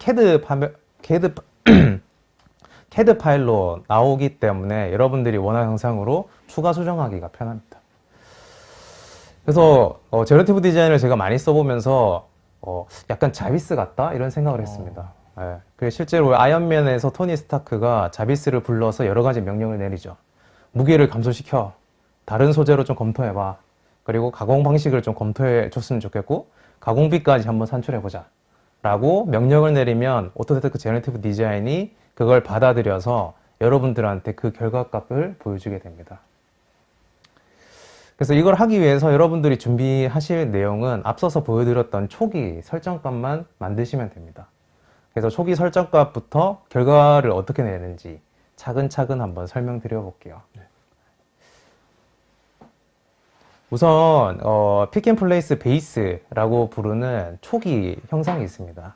CAD 파일로 나오기 때문에 여러분들이 원하는 형상으로 추가 수정하기가 편합니다. 그래서 제너티브 디자인을 제가 많이 써보면서 약간 자비스 같다? 이런 생각을 했습니다. 예. 그래서 실제로 아이언맨에서 토니 스타크가 자비스를 불러서 여러 가지 명령을 내리죠. 무게를 감소시켜, 다른 소재로 좀 검토해봐, 그리고 가공 방식을 좀 검토해 줬으면 좋겠고, 가공비까지 한번 산출해보자 라고 명령을 내리면 오토데스크 제너티브 디자인이 그걸 받아들여서 여러분들한테 그 결과값을 보여주게 됩니다. 그래서 이걸 하기 위해서 여러분들이 준비하실 내용은 앞서서 보여드렸던 초기 설정값만 만드시면 됩니다. 그래서 초기 설정값부터 결과를 어떻게 내는지 차근차근 한번 설명드려 볼게요. 우선 픽앤플레이스 베이스라고 부르는 초기 형상이 있습니다.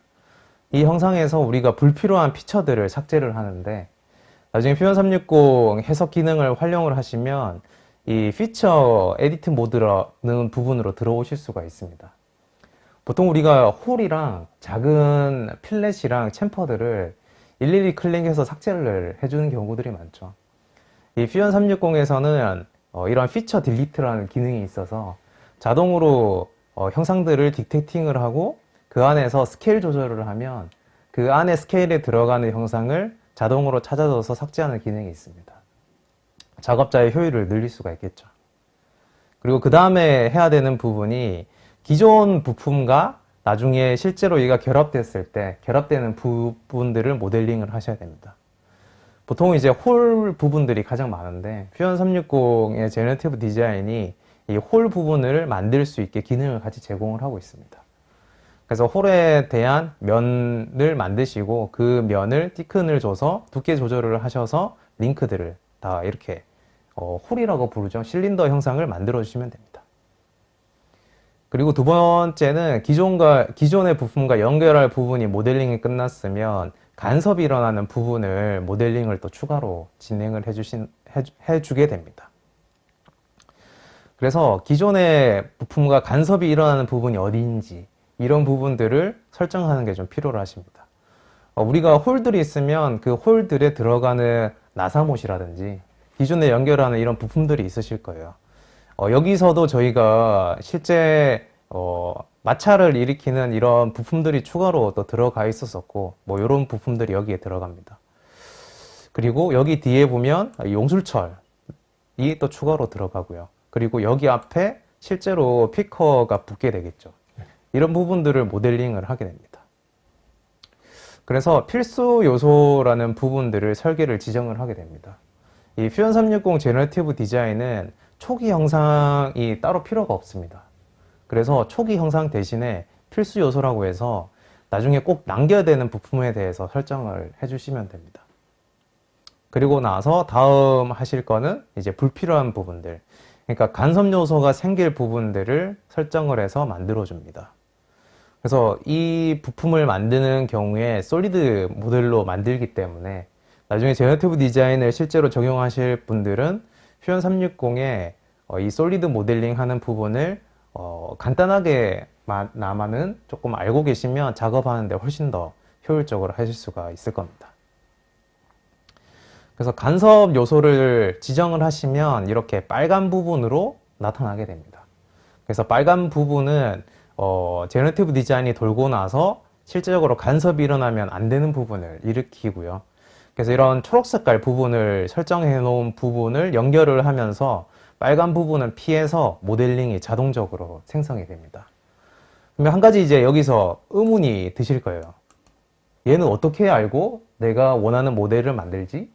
이 형상에서 우리가 불필요한 피처들을 삭제를 하는데, 나중에 퓨전 360 해석 기능을 활용을 하시면 이 피처 에디트 모드라는 부분으로 들어오실 수가 있습니다. 보통 우리가 홀이랑 작은 필렛이랑 챔퍼들을 일일이 클릭해서 삭제를 해주는 경우들이 많죠. 이 퓨전 360에서는 이런 피처 딜리트라는 기능이 있어서 자동으로 형상들을 디텍팅을 하고 그 안에서 스케일 조절을 하면 그 안에 스케일에 들어가는 형상을 자동으로 찾아줘서 삭제하는 기능이 있습니다. 작업자의 효율을 늘릴 수가 있겠죠. 그리고 그 다음에 해야 되는 부분이 기존 부품과 나중에 실제로 얘가 결합됐을 때 결합되는 부분들을 모델링을 하셔야 됩니다. 보통 이제 홀 부분들이 가장 많은데 퓨전 360의 제너티브 디자인이 이 홀 부분을 만들 수 있게 기능을 같이 제공을 하고 있습니다. 그래서 홀에 대한 면을 만드시고 그 면을 티큰을 줘서 두께 조절을 하셔서 링크들을 다 이렇게 홀이라고 부르죠. 실린더 형상을 만들어 주시면 됩니다. 그리고 두 번째는 기존의 부품과 연결할 부분이 모델링이 끝났으면 간섭이 일어나는 부분을 모델링을 또 추가로 진행을 해주게 됩니다. 그래서 기존의 부품과 간섭이 일어나는 부분이 어디인지 이런 부분들을 설정하는 게 좀 필요로 하십니다. 우리가 홀들이 있으면 그 홀들에 들어가는 나사못이라든지 기존에 연결하는 이런 부품들이 있으실 거예요. 여기서도 저희가 실제 마찰을 일으키는 이런 부품들이 추가로 또 들어가 있었었고 뭐 이런 부품들이 여기에 들어갑니다. 그리고 여기 뒤에 보면 용술철이 또 추가로 들어가고요. 그리고 여기 앞에 실제로 피커가 붙게 되겠죠. 이런 부분들을 모델링을 하게 됩니다. 그래서 필수 요소라는 부분들을 설계를 지정을 하게 됩니다. 이 퓨전 360 제너티브 디자인은 초기 형상이 따로 필요가 없습니다. 그래서 초기 형상 대신에 필수 요소라고 해서 나중에 꼭 남겨야 되는 부품에 대해서 설정을 해주시면 됩니다. 그리고 나서 다음 하실 거는 이제 불필요한 부분들, 그러니까 간섭 요소가 생길 부분들을 설정을 해서 만들어 줍니다. 그래서 이 부품을 만드는 경우에 솔리드 모델로 만들기 때문에 나중에 제너티브 디자인을 실제로 적용하실 분들은 퓨전 360에 이 솔리드 모델링 하는 부분을 간단하게나마는 조금 알고 계시면 작업하는데 훨씬 더 효율적으로 하실 수가 있을 겁니다. 그래서 간섭 요소를 지정을 하시면 이렇게 빨간 부분으로 나타나게 됩니다. 그래서 빨간 부분은 제너티브 디자인이 돌고 나서 실제적으로 간섭이 일어나면 안 되는 부분을 일으키고요. 그래서 이런 초록 색깔 부분을 설정해 놓은 부분을 연결을 하면서 빨간 부분은 피해서 모델링이 자동적으로 생성이 됩니다. 그러면 한 가지 이제 여기서 의문이 드실 거예요. 얘는 어떻게 알고 내가 원하는 모델을 만들지?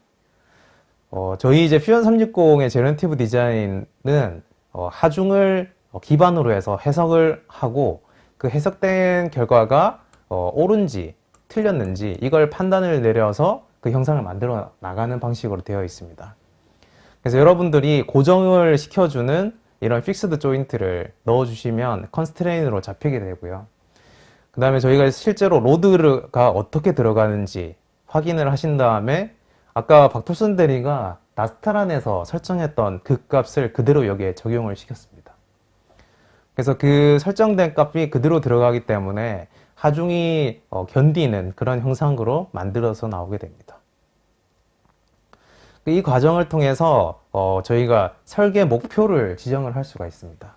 저희 이제 퓨전 360의 제너티브 디자인은 하중을 기반으로 해서 해석을 하고 그 해석된 결과가 옳은지 틀렸는지 이걸 판단을 내려서 그 형상을 만들어 나가는 방식으로 되어 있습니다. 그래서 여러분들이 고정을 시켜주는 이런 픽스드 조인트를 넣어주시면 컨스트레인으로 잡히게 되고요. 그 다음에 저희가 실제로 로드가 어떻게 들어가는지 확인을 하신 다음에 아까 박토순 대리가 나스타란에서 설정했던 그 값을 그대로 여기에 적용을 시켰습니다. 그래서 그 설정된 값이 그대로 들어가기 때문에 하중이 견디는 그런 형상으로 만들어서 나오게 됩니다. 이 과정을 통해서 저희가 설계 목표를 지정을 할 수가 있습니다.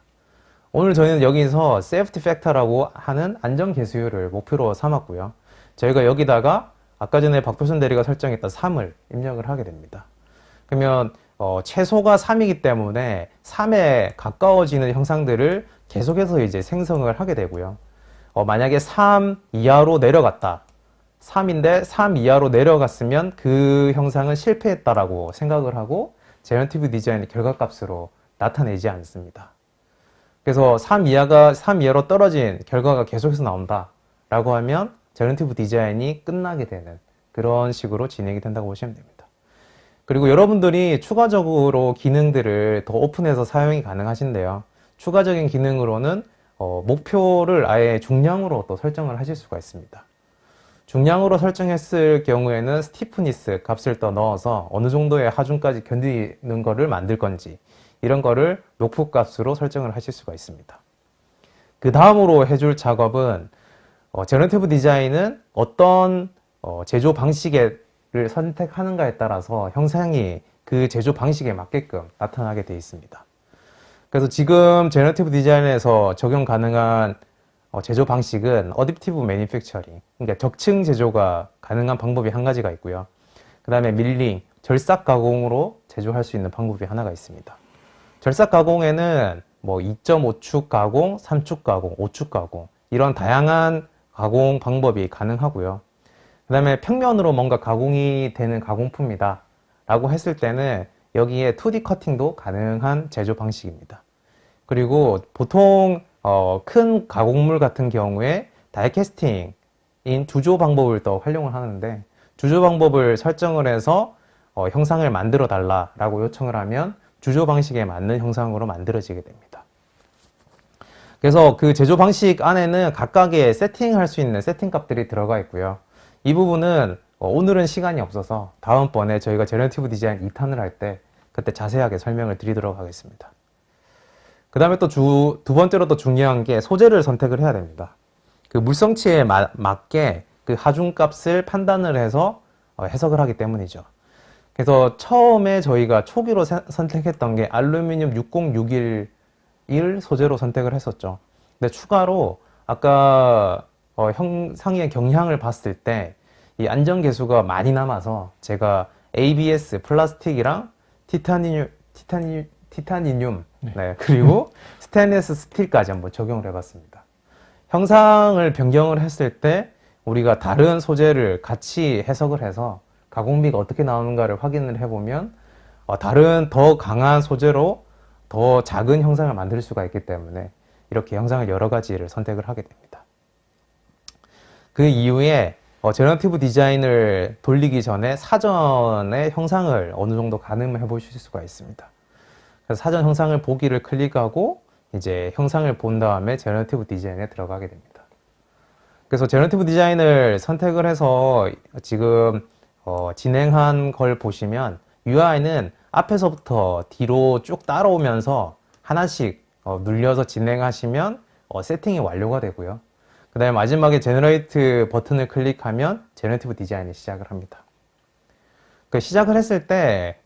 오늘 저희는 여기서 세이프티 팩터라고 하는 안전 개수율을 목표로 삼았고요. 저희가 여기다가 아까 전에 박도순 대리가 설정했던 3을 입력을 하게 됩니다. 그러면 최소가 3이기 때문에 3에 가까워지는 형상들을 계속해서 이제 생성을 하게 되고요. 만약에 3 이하로 내려갔다. 3인데 3 이하로 내려갔으면 그 형상은 실패했다라고 생각을 하고 제너티브 디자인의 결과값으로 나타내지 않습니다. 그래서 3 이하로 떨어진 결과가 계속해서 나온다 라고 하면 제너티브 디자인이 끝나게 되는 그런 식으로 진행이 된다고 보시면 됩니다. 그리고 여러분들이 추가적으로 기능들을 더 오픈해서 사용이 가능하신데요. 추가적인 기능으로는 목표를 아예 중량으로 또 설정을 하실 수가 있습니다. 중량으로 설정했을 경우에는 스티프니스 값을 더 넣어서 어느 정도의 하중까지 견디는 거를 만들 건지 이런 거를 목표 값으로 설정을 하실 수가 있습니다. 그 다음으로 해줄 작업은 제너티브 디자인은 어떤 제조 방식을 선택하는가에 따라서 형상이 그 제조 방식에 맞게끔 나타나게 되어 있습니다. 그래서 지금 제너티브 디자인에서 적용 가능한 제조 방식은 어댑티브 매니팩처링, 그러니까 적층 제조가 가능한 방법이 한 가지가 있고요. 그 다음에 밀링, 절삭 가공으로 제조할 수 있는 방법이 하나가 있습니다. 절삭 가공에는 뭐 2.5축 가공, 3축 가공, 5축 가공 이런 다양한 가공 방법이 가능하고요. 그 다음에 평면으로 뭔가 가공이 되는 가공품이다 라고 했을 때는 여기에 2D 커팅도 가능한 제조 방식입니다. 그리고 보통 큰 가공물 같은 경우에 다이캐스팅인 주조 방법을 또 활용을 하는데 주조 방법을 설정을 해서 형상을 만들어 달라라고 요청을 하면 주조 방식에 맞는 형상으로 만들어지게 됩니다. 그래서 그 제조 방식 안에는 각각의 세팅할 수 있는 세팅 값들이 들어가 있고요. 이 부분은 오늘은 시간이 없어서 다음번에 저희가 제너티브 디자인 2탄을 할 때 그때 자세하게 설명을 드리도록 하겠습니다. 그 다음에 또 두 번째로 또 중요한 게 소재를 선택을 해야 됩니다. 그 물성치에 맞게 그 하중값을 판단을 해서 해석을 하기 때문이죠. 그래서 처음에 저희가 초기로 선택했던 게 알루미늄 6061 소재로 선택을 했었죠. 근데 추가로 아까 형상의 경향을 봤을 때 이 안전 개수가 많이 남아서 제가 ABS 플라스틱이랑 티타니움 네, 그리고 스테인리스 스틸까지 한번 적용을 해봤습니다. 형상을 변경을 했을 때 우리가 다른 소재를 같이 해석을 해서 가공비가 어떻게 나오는가를 확인을 해보면 다른 더 강한 소재로 더 작은 형상을 만들 수가 있기 때문에 이렇게 형상을 여러 가지를 선택을 하게 됩니다. 그 이후에 제너티브 디자인을 돌리기 전에 사전에 형상을 어느 정도 가늠해 보실 수가 있습니다. 그래서 사전 형상을 보기를 클릭하고 이제 형상을 본 다음에 제너티브 디자인에 들어가게 됩니다. 그래서 제너티브 디자인을 선택을 해서 지금 진행한 걸 보시면 UI는 앞에서부터 뒤로 쭉 따라오면서 하나씩 눌려서 진행하시면 세팅이 완료가 되고요. 그 다음에 마지막에 제너레이트 버튼을 클릭하면 제너티브 디자인이 시작을 합니다. 그 시작을 했을 때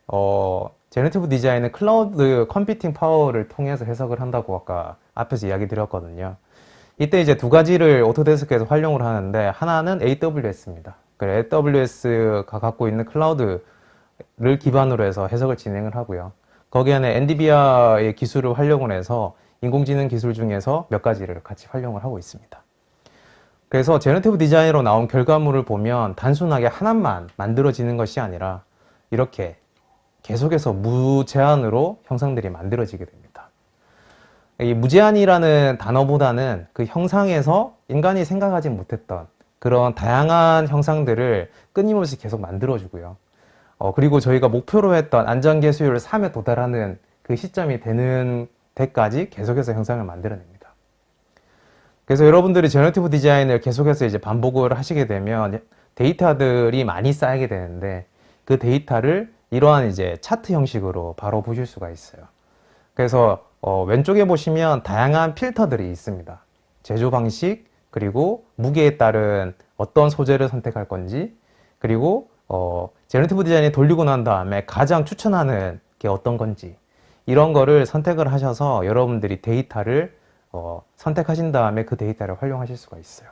제너티브 디자인은 클라우드 컴퓨팅 파워를 통해서 해석을 한다고 아까 앞에서 이야기 드렸거든요. 이때 이제 두 가지를 오토데스크에서 활용을 하는데, 하나는 AWS입니다. AWS가 갖고 있는 클라우드를 기반으로 해서 해석을 진행을 하고요. 거기에는 엔비디아의 기술을 활용을 해서 인공지능 기술 중에서 몇 가지를 같이 활용을 하고 있습니다. 그래서 제너티브 디자인으로 나온 결과물을 보면 단순하게 하나만 만들어지는 것이 아니라 이렇게 계속해서 무제한으로 형상들이 만들어지게 됩니다. 이 무제한이라는 단어보다는 그 형상에서 인간이 생각하지 못했던 그런 다양한 형상들을 끊임없이 계속 만들어주고요. 그리고 저희가 목표로 했던 안전계수율 3에 도달하는 그 시점이 되는 데까지 계속해서 형상을 만들어냅니다. 그래서 여러분들이 제너티브 디자인을 계속해서 이제 반복을 하시게 되면 데이터들이 많이 쌓이게 되는데, 그 데이터를 이러한 이제 차트 형식으로 바로 보실 수가 있어요. 그래서 왼쪽에 보시면 다양한 필터들이 있습니다. 제조 방식, 그리고 무게에 따른 어떤 소재를 선택할 건지, 그리고 제너티브 디자인이 돌리고 난 다음에 가장 추천하는 게 어떤 건지, 이런 거를 선택을 하셔서 여러분들이 데이터를 선택하신 다음에 그 데이터를 활용하실 수가 있어요.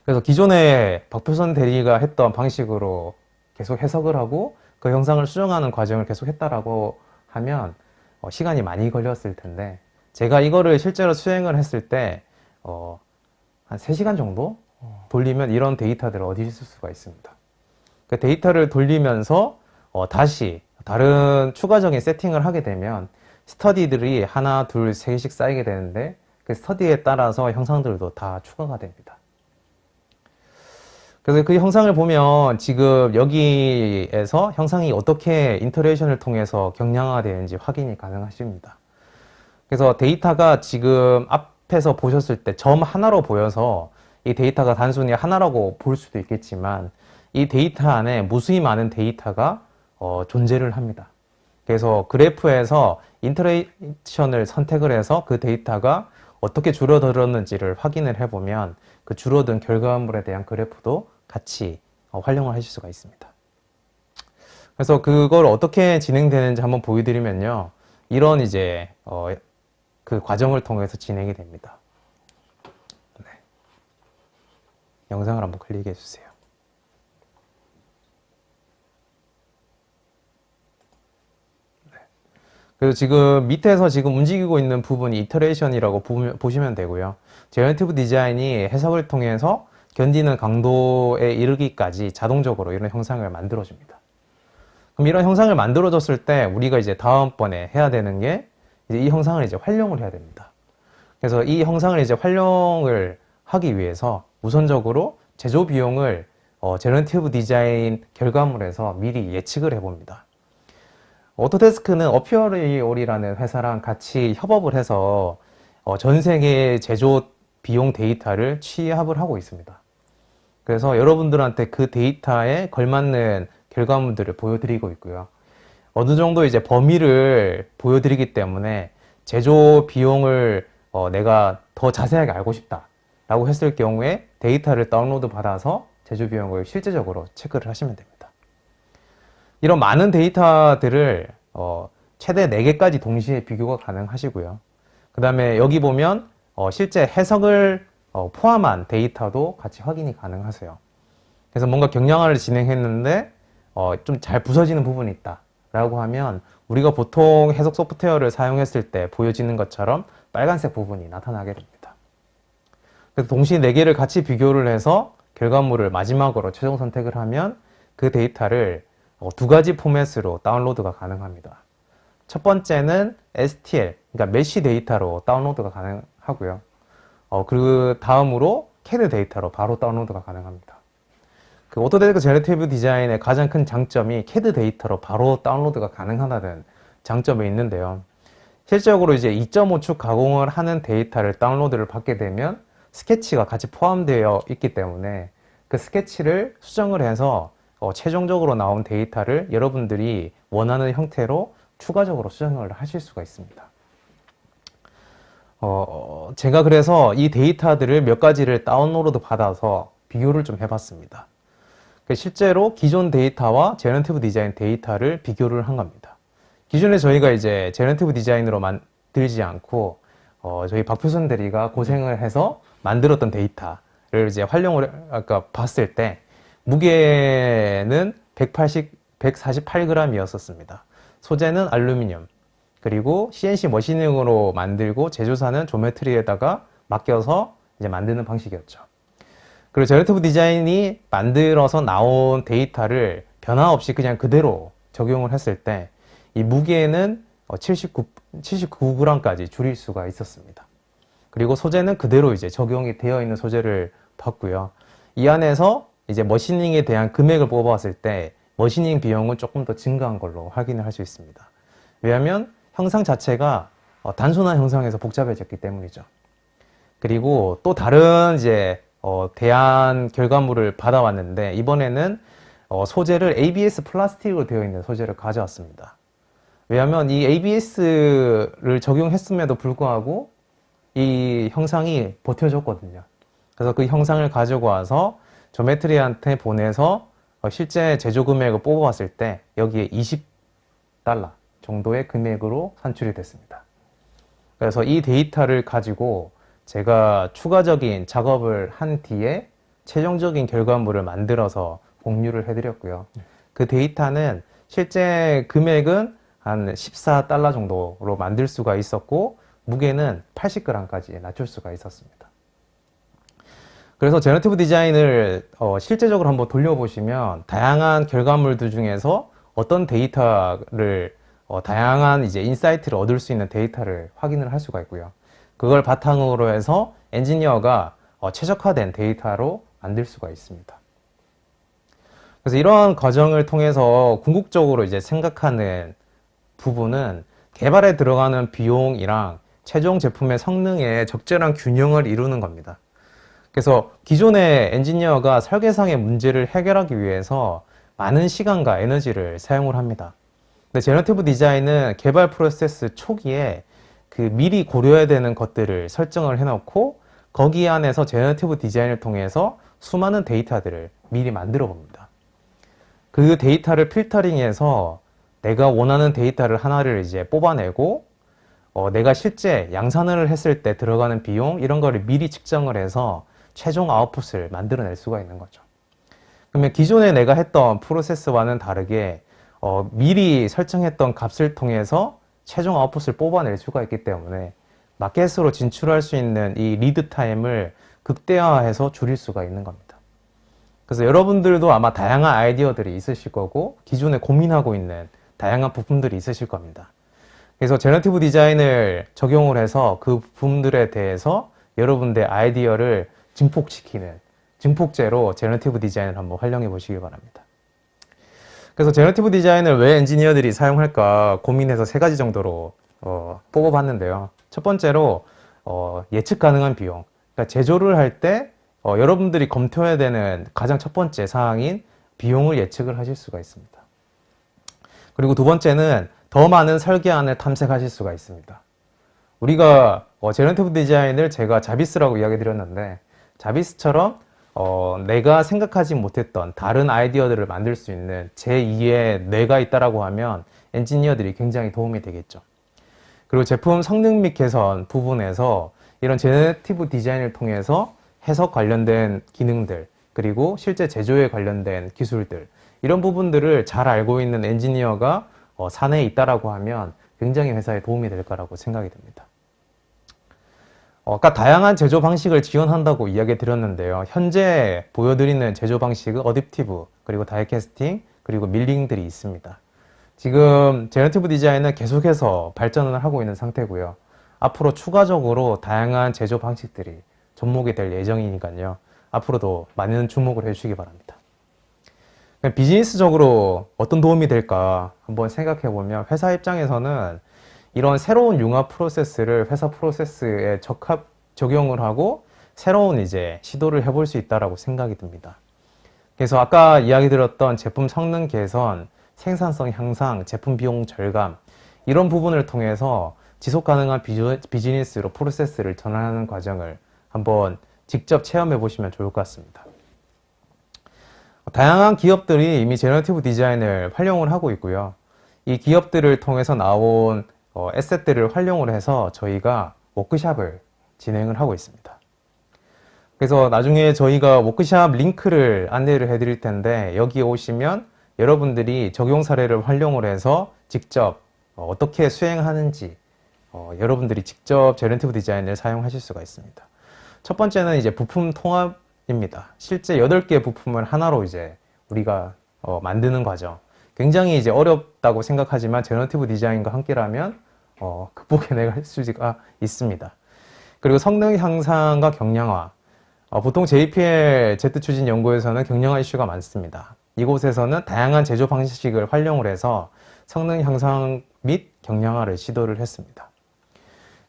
그래서 기존에 박표선 대리가 했던 방식으로 계속 해석을 하고 그 형상을 수정하는 과정을 계속 했다라고 하면 시간이 많이 걸렸을 텐데, 제가 이거를 실제로 수행을 했을 때 한 3시간 정도 돌리면 이런 데이터들을 얻으실 수가 있습니다. 그 데이터를 돌리면서 다시 다른 추가적인 세팅을 하게 되면 스터디들이 하나, 둘, 세 개씩 쌓이게 되는데, 그 스터디에 따라서 형상들도 다 추가가 됩니다. 그래서 그 형상을 보면 지금 여기에서 형상이 어떻게 인터레이션을 통해서 경량화가 되는지 확인이 가능하십니다. 그래서 데이터가 지금 앞에서 보셨을 때 점 하나로 보여서 이 데이터가 단순히 하나라고 볼 수도 있겠지만, 이 데이터 안에 무수히 많은 데이터가 존재를 합니다. 그래서 그래프에서 인터레이션을 선택을 해서 그 데이터가 어떻게 줄어들었는지를 확인을 해보면 그 줄어든 결과물에 대한 그래프도 같이 활용을 하실 수가 있습니다. 그래서 그걸 어떻게 진행되는지 한번 보여드리면요. 이런 이제 그 과정을 통해서 진행이 됩니다. 네. 영상을 한번 클릭해 주세요. 그래서 지금 밑에서 지금 움직이고 있는 부분이 이터레이션이라고 보시면 되고요. 제너티브 디자인이 해석을 통해서 견디는 강도에 이르기까지 자동적으로 이런 형상을 만들어줍니다. 그럼 이런 형상을 만들어줬을 때 우리가 이제 다음번에 해야 되는 게 이제 이 형상을 이제 활용을 해야 됩니다. 그래서 이 형상을 이제 활용을 하기 위해서 우선적으로 제조 비용을 제너티브 디자인 결과물에서 미리 예측을 해봅니다. 오토데스크는 어피어리올이라는 회사랑 같이 협업을 해서 전 세계의 제조 비용 데이터를 취합을 하고 있습니다. 그래서 여러분들한테 그 데이터에 걸맞는 결과물들을 보여드리고 있고요. 어느 정도 이제 범위를 보여드리기 때문에 제조 비용을 내가 더 자세하게 알고 싶다 라고 했을 경우에 데이터를 다운로드 받아서 제조 비용을 실제적으로 체크를 하시면 됩니다. 이런 많은 데이터들을 최대 4개까지 동시에 비교가 가능하시고요. 그 다음에 여기 보면 실제 해석을 포함한 데이터도 같이 확인이 가능하세요. 그래서 뭔가 경량화를 진행했는데 좀 잘 부서지는 부분이 있다 라고 하면 우리가 보통 해석 소프트웨어를 사용했을 때 보여지는 것처럼 빨간색 부분이 나타나게 됩니다. 그래서 동시에 4개를 같이 비교를 해서 결과물을 마지막으로 최종 선택을 하면 그 데이터를 2가지 포맷으로 다운로드가 가능합니다. 첫 번째는 STL, 그러니까 메쉬 데이터로 다운로드가 가능하고요. 그 다음으로 CAD 데이터로 바로 다운로드가 가능합니다. 그 오토데스크 제너티브 디자인의 가장 큰 장점이 CAD 데이터로 바로 다운로드가 가능하다는 장점이 있는데요. 실질적으로 이제 2.5축 가공을 하는 데이터를 다운로드를 받게 되면 스케치가 같이 포함되어 있기 때문에 그 스케치를 수정을 해서 최종적으로 나온 데이터를 여러분들이 원하는 형태로 추가적으로 수정을 하실 수가 있습니다. 제가 그래서 이 데이터들을 몇 가지를 다운로드 받아서 비교를 좀 해봤습니다. 실제로 기존 데이터와 제너티브 디자인 데이터를 비교를 한 겁니다. 기존에 저희가 이제 제너티브 디자인으로 만들지 않고 저희 박표선 대리가 고생을 해서 만들었던 데이터를 이제 활용을 아까 봤을 때 무게는 148g이었었습니다. 소재는 알루미늄, 그리고 CNC 머시닝으로 만들고 제조사는 조메트리에다가 맡겨서 이제 만드는 방식이었죠. 그리고 제너티브 디자인이 만들어서 나온 데이터를 변화 없이 그냥 그대로 적용을 했을 때 이 무게는 79g까지 줄일 수가 있었습니다. 그리고 소재는 그대로 이제 적용이 되어 있는 소재를 봤고요. 이 안에서 이제 머시닝에 대한 금액을 뽑아봤을 때 머시닝 비용은 조금 더 증가한 걸로 확인을 할 수 있습니다. 왜냐하면 형상 자체가 단순한 형상에서 복잡해졌기 때문이죠. 그리고 또 다른 이제 대안 결과물을 받아왔는데 이번에는 소재를 ABS 플라스틱으로 되어 있는 소재를 가져왔습니다. 왜냐하면 이 ABS를 적용했음에도 불구하고 이 형상이 버텨줬거든요. 그래서 그 형상을 가지고 와서 조메트리한테 보내서 실제 제조 금액을 뽑아봤을 때 여기에 $20 정도의 금액으로 산출이 됐습니다. 그래서 이 데이터를 가지고 제가 추가적인 작업을 한 뒤에 최종적인 결과물을 만들어서 공유를 해드렸고요. 그 데이터는 실제 금액은 한 $14 정도로 만들 수가 있었고 무게는 80g까지 낮출 수가 있었습니다. 그래서 제너티브 디자인을 실제적으로 한번 돌려보시면 다양한 결과물들 중에서 어떤 데이터를 다양한 이제 인사이트를 얻을 수 있는 데이터를 확인을 할 수가 있고요. 그걸 바탕으로 해서 엔지니어가 최적화된 데이터로 만들 수가 있습니다. 그래서 이러한 과정을 통해서 궁극적으로 이제 생각하는 부분은 개발에 들어가는 비용이랑 최종 제품의 성능의 적절한 균형을 이루는 겁니다. 그래서 기존의 엔지니어가 설계상의 문제를 해결하기 위해서 많은 시간과 에너지를 사용을 합니다. 근데 제너티브 디자인은 개발 프로세스 초기에 그 미리 고려해야 되는 것들을 설정을 해놓고 거기 안에서 제너티브 디자인을 통해서 수많은 데이터들을 미리 만들어 봅니다. 그 데이터를 필터링해서 내가 원하는 데이터를 하나를 이제 뽑아내고 내가 실제 양산을 했을 때 들어가는 비용 이런 거를 미리 측정을 해서 최종 아웃풋을 만들어낼 수가 있는 거죠. 그러면 기존에 내가 했던 프로세스와는 다르게 미리 설정했던 값을 통해서 최종 아웃풋을 뽑아낼 수가 있기 때문에 마켓으로 진출할 수 있는 이 리드 타임을 극대화해서 줄일 수가 있는 겁니다. 그래서 여러분들도 아마 다양한 아이디어들이 있으실 거고 기존에 고민하고 있는 다양한 부품들이 있으실 겁니다. 그래서 제너티브 디자인을 적용을 해서 그 부품들에 대해서 여러분들의 아이디어를 증폭시키는 증폭제로 제너티브 디자인을 한번 활용해 보시기 바랍니다. 그래서 제너티브 디자인을 왜 엔지니어들이 사용할까 고민해서 3가지 정도로 뽑아봤는데요. 첫 번째로 예측 가능한 비용. 그러니까 제조를 할 때 여러분들이 검토해야 되는 가장 첫 번째 사항인 비용을 예측을 하실 수가 있습니다. 그리고 두 번째는 더 많은 설계안을 탐색하실 수가 있습니다. 우리가 제너티브 디자인을 제가 자비스라고 이야기 드렸는데 자비스처럼 내가 생각하지 못했던 다른 아이디어들을 만들 수 있는 제2의 뇌가 있다라고 하면 엔지니어들이 굉장히 도움이 되겠죠. 그리고 제품 성능 및 개선 부분에서 이런 제너티브 디자인을 통해서 해석 관련된 기능들 그리고 실제 제조에 관련된 기술들 이런 부분들을 잘 알고 있는 엔지니어가 사내에 있다라고 하면 굉장히 회사에 도움이 될 거라고 생각이 듭니다. 아까 다양한 제조 방식을 지원한다고 이야기 드렸는데요. 현재 보여드리는 제조 방식은 어댑티브, 그리고 다이캐스팅, 그리고 밀링들이 있습니다. 지금 제너티브 디자인은 계속해서 발전을 하고 있는 상태고요. 앞으로 추가적으로 다양한 제조 방식들이 접목이 될 예정이니까요. 앞으로도 많은 주목을 해주시기 바랍니다. 비즈니스적으로 어떤 도움이 될까 한번 생각해 보면 회사 입장에서는 이런 새로운 융합 프로세스를 회사 프로세스에 적용을 하고 새로운 이제 시도를 해볼 수 있다라고 생각이 듭니다. 그래서 아까 이야기 드렸던 제품 성능 개선, 생산성 향상, 제품 비용 절감 이런 부분을 통해서 지속 가능한 비즈니스로 프로세스를 전환하는 과정을 한번 직접 체험해 보시면 좋을 것 같습니다. 다양한 기업들이 이미 제너티브 디자인을 활용을 하고 있고요. 이 기업들을 통해서 나온 에셋들을 활용을 해서 저희가 워크샵을 진행을 하고 있습니다. 그래서 나중에 저희가 워크샵 링크를 안내를 해드릴 텐데 여기에 오시면 여러분들이 적용 사례를 활용을 해서 직접 어떻게 수행하는지 여러분들이 직접 제너티브 디자인을 사용하실 수가 있습니다. 첫 번째는 이제 부품 통합입니다. 실제 8개의 부품을 하나로 이제 우리가 만드는 과정. 굉장히 이제 어렵다고 생각하지만 제너티브 디자인과 함께라면 극복해낼 수가 있습니다. 그리고 성능 향상과 경량화. 보통 JPL Z추진 연구에서는 경량화 이슈가 많습니다. 이곳에서는 다양한 제조 방식을 활용을 해서 성능 향상 및 경량화를 시도를 했습니다.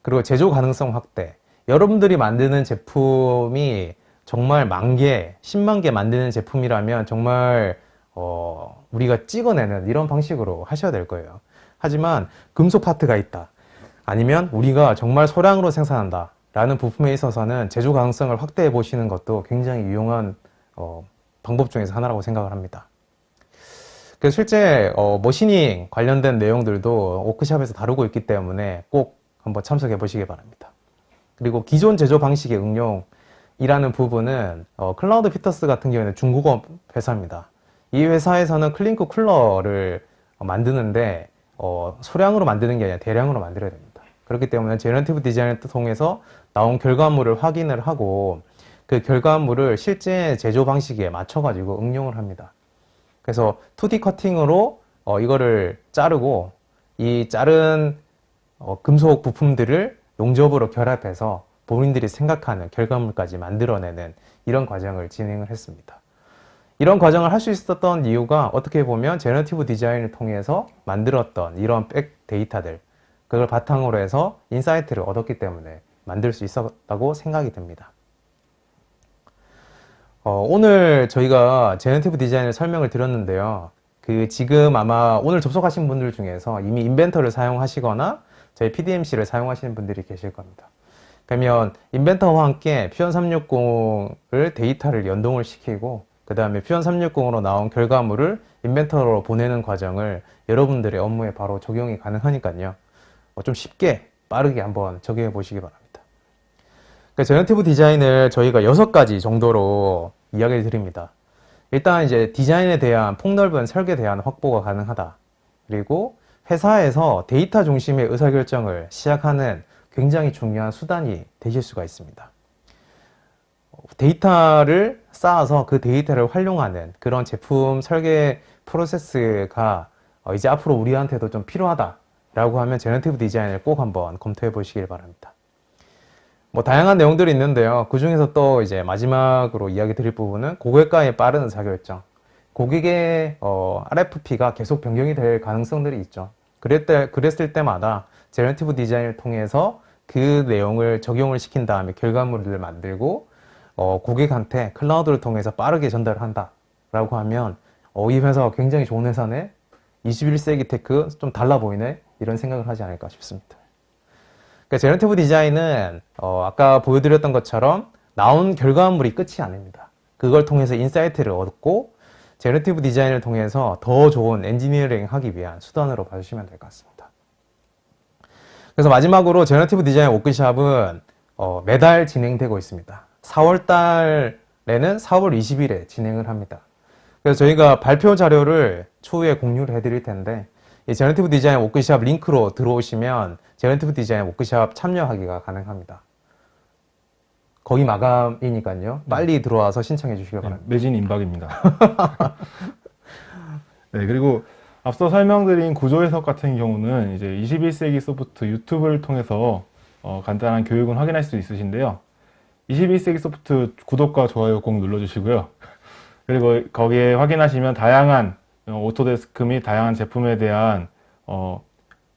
그리고 제조 가능성 확대. 여러분들이 만드는 제품이 정말 10,000개, 100,000개 만드는 제품이라면 정말 우리가 찍어내는 이런 방식으로 하셔야 될 거예요. 하지만 금속 파트가 있다. 아니면 우리가 정말 소량으로 생산한다. 라는 부품에 있어서는 제조 가능성을 확대해 보시는 것도 굉장히 유용한 방법 중에서 하나라고 생각을 합니다. 그래서 실제 머시닝 관련된 내용들도 워크샵에서 다루고 있기 때문에 꼭 한번 참석해 보시기 바랍니다. 그리고 기존 제조 방식의 응용이라는 부분은 클라우드 피터스 같은 경우에는 중국어 회사입니다. 이 회사에서는 클링크 쿨러를 만드는데 소량으로 만드는 게 아니라 대량으로 만들어야 됩니다. 그렇기 때문에 제너티브 디자인을 통해서 나온 결과물을 확인을 하고 그 결과물을 실제 제조 방식에 맞춰가지고 응용을 합니다. 그래서 2D 커팅으로 이거를 자르고 이 자른 금속 부품들을 용접으로 결합해서 본인들이 생각하는 결과물까지 만들어내는 이런 과정을 진행을 했습니다. 이런 과정을 할 수 있었던 이유가 어떻게 보면 제너티브 디자인을 통해서 만들었던 이런 백 데이터들, 그걸 바탕으로 해서 인사이트를 얻었기 때문에 만들 수 있었다고 생각이 듭니다. 오늘 저희가 제너티브 디자인을 설명을 드렸는데요. 지금 아마 오늘 접속하신 분들 중에서 이미 인벤터를 사용하시거나 저희 PDMC를 사용하시는 분들이 계실 겁니다. 그러면 인벤터와 함께 퓨전 360을 데이터를 연동을 시키고 그 다음에 퓨전 360으로 나온 결과물을 인벤터로 보내는 과정을 여러분들의 업무에 바로 적용이 가능하니까요. 좀 쉽게 빠르게 한번 적용해 보시기 바랍니다. 그러니까 제너티브 디자인을 저희가 6가지 정도로 이야기를 드립니다. 일단 이제 디자인에 대한 폭넓은 설계 대안 확보가 가능하다. 그리고 회사에서 데이터 중심의 의사결정을 시작하는 굉장히 중요한 수단이 되실 수가 있습니다. 데이터를 쌓아서 그 데이터를 활용하는 그런 제품 설계 프로세스가 이제 앞으로 우리한테도 좀 필요하다라고 하면 제너티브 디자인을 꼭 한번 검토해 보시길 바랍니다. 다양한 내용들이 있는데요. 그 중에서 또 이제 마지막으로 이야기 드릴 부분은 고객과의 빠른 의사결정. 고객의 RFP가 계속 변경이 될 가능성들이 있죠. 그랬을 때마다 제너티브 디자인을 통해서 그 내용을 적용을 시킨 다음에 결과물을 만들고 고객한테 클라우드를 통해서 빠르게 전달한다 라고 하면 이 회사가 굉장히 좋은 회사네, 21세기 테크 좀 달라 보이네, 이런 생각을 하지 않을까 싶습니다. 그러니까 제너티브 디자인은 아까 보여드렸던 것처럼 나온 결과물이 끝이 아닙니다. 그걸 통해서 인사이트를 얻고 제너티브 디자인을 통해서 더 좋은 엔지니어링 하기 위한 수단으로 봐주시면 될 것 같습니다. 그래서 마지막으로 제너티브 디자인 워크샵은 매달 진행되고 있습니다. 4월 달에는 4월 20일에 진행을 합니다. 그래서 저희가 발표 자료를 추후에 공유를 해드릴 텐데 이 제너티브 디자인 워크샵 링크로 들어오시면 제너티브 디자인 워크샵 참여하기가 가능합니다. 거의 마감이니까요. 빨리 들어와서 신청해 주시기 바랍니다. 매진 임박입니다. 네, 그리고 앞서 설명드린 구조 해석 같은 경우는 이제 21세기 소프트 유튜브를 통해서 간단한 교육은 확인할 수 있으신데요. 21세기 소프트 구독과 좋아요 꼭 눌러주시고요. 그리고 거기에 확인하시면 다양한 오토데스크 및 다양한 제품에 대한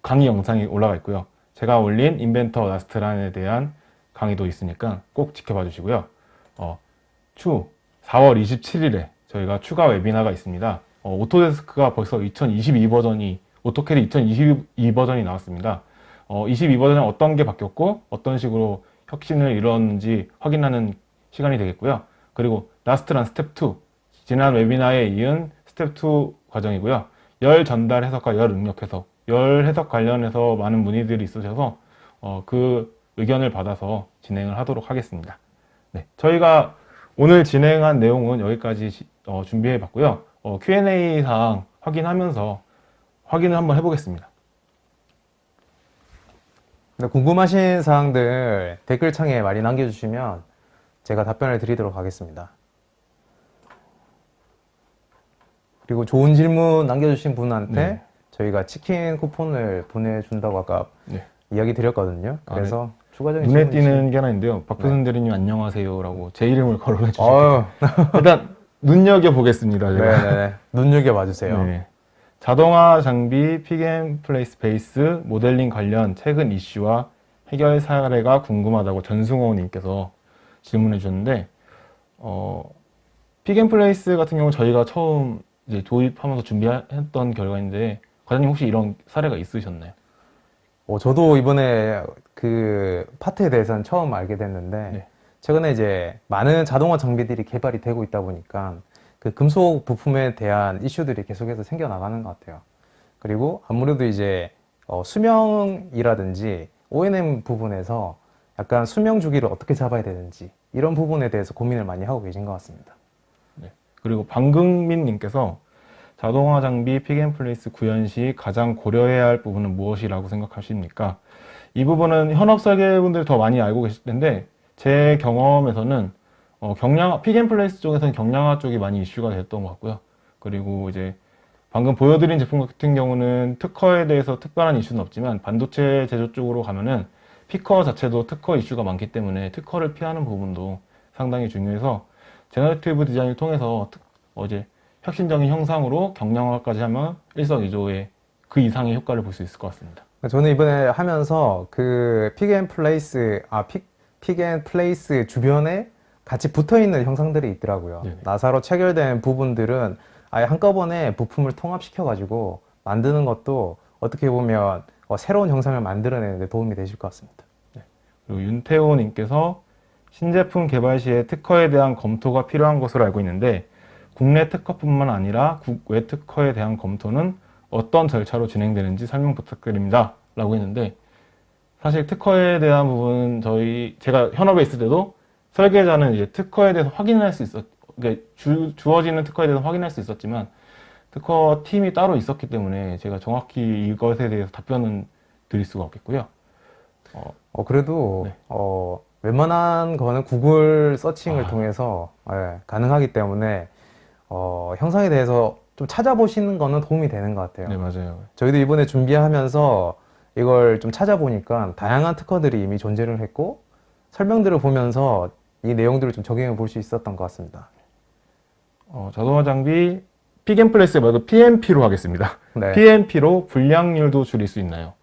강의 영상이 올라가 있고요. 제가 올린 인벤터 라스트란에 대한 강의도 있으니까 꼭 지켜봐 주시고요. 4월 27일에 저희가 추가 웨비나가 있습니다. 오토데스크가 벌써 2022 버전이, 오토캐드 2022 버전이 나왔습니다. 22 버전은 어떤 게 바뀌었고 어떤 식으로 혁신을 이뤘는지 확인하는 시간이 되겠고요. 그리고 라스트란 스텝 2, 지난 웨비나에 이은 스텝 2 과정이고요. 열 전달 해석과 열 응력 해석, 열 해석 관련해서 많은 문의들이 있으셔서 그 의견을 받아서 진행을 하도록 하겠습니다. 네, 저희가 오늘 진행한 내용은 여기까지 준비해 봤고요. Q&A 사항 확인하면서 확인을 한번 해보겠습니다. 네, 궁금하신 사항들 댓글창에 많이 남겨주시면 제가 답변을 드리도록 하겠습니다. 그리고 좋은 질문 남겨주신 분한테 네. 저희가 치킨 쿠폰을 보내준다고 아까 네. 이야기 드렸거든요. 그래서 추가적인 눈에 질문 띄는 게 하나 있는데요. 박표선 대리님 안녕하세요라고 제 이름을 거론해 주셨고 아유, 일단 눈여겨보겠습니다. 제가. 네네네. 눈여겨봐 주세요. 네. 자동화 장비 픽앤플레이스 베이스 모델링 관련 최근 이슈와 해결 사례가 궁금하다고 전승호 님께서 질문해 주셨는데 픽앤플레이스 같은 경우 저희가 처음 이제 도입하면서 준비했던 결과인데 과장님 혹시 이런 사례가 있으셨나요? 저도 이번에 그 파트에 대해서는 처음 알게 됐는데 네. 최근에 이제 많은 자동화 장비들이 개발이 되고 있다 보니까 그 금속 부품에 대한 이슈들이 계속해서 생겨나가는 것 같아요. 그리고 아무래도 이제 수명이라든지 O&M 부분에서 약간 수명 주기를 어떻게 잡아야 되는지 이런 부분에 대해서 고민을 많이 하고 계신 것 같습니다. 네. 그리고 방금민 님께서 자동화 장비 픽앤플레이스 구현 시 가장 고려해야 할 부분은 무엇이라고 생각하십니까? 이 부분은 현업 설계분들이 더 많이 알고 계실 텐데 제 경험에서는 픽앤플레이스 쪽에서는 경량화 쪽이 많이 이슈가 됐던 것 같고요. 그리고 이제 방금 보여드린 제품 같은 경우는 특허에 대해서 특별한 이슈는 없지만 반도체 제조 쪽으로 가면은 피커 자체도 특허 이슈가 많기 때문에 특허를 피하는 부분도 상당히 중요해서 제너레이티브 디자인을 통해서 이제 혁신적인 형상으로 경량화까지 하면 일석이조의 그 이상의 효과를 볼 수 있을 것 같습니다. 저는 이번에 하면서 그 픽앤플레이스 주변에 같이 붙어 있는 형상들이 있더라고요. 네네. 나사로 체결된 부분들은 아예 한꺼번에 부품을 통합시켜 가지고 만드는 것도 어떻게 보면 새로운 형상을 만들어내는 데 도움이 되실 것 같습니다. 그리고 윤태호 님께서 신제품 개발 시에 특허에 대한 검토가 필요한 것으로 알고 있는데 국내 특허뿐만 아니라 국외 특허에 대한 검토는 어떤 절차로 진행되는지 설명 부탁드립니다. 라고 했는데 사실 특허에 대한 부분은 제가 현업에 있을 때도 설계자는 이제 특허에 대해서 확인할 수 그러니까 주어지는 특허에 대해서 확인할 수 있었지만 특허 팀이 따로 있었기 때문에 제가 정확히 이것에 대해서 답변은 드릴 수가 없겠고요. 그래도 네. 웬만한 거는 구글 서칭을 아. 통해서 가능하기 때문에 형상에 대해서 좀 찾아보시는 거는 도움이 되는 것 같아요. 네, 맞아요. 저희도 이번에 준비하면서 이걸 좀 찾아보니까 다양한 특허들이 이미 존재를 했고 설명들을 보면서 이 내용들을 좀 적용해 볼 수 있었던 것 같습니다. 자동화 장비 픽앤플레이스 말고 PMP로 하겠습니다. 네. PMP로 불량률도 줄일 수 있나요?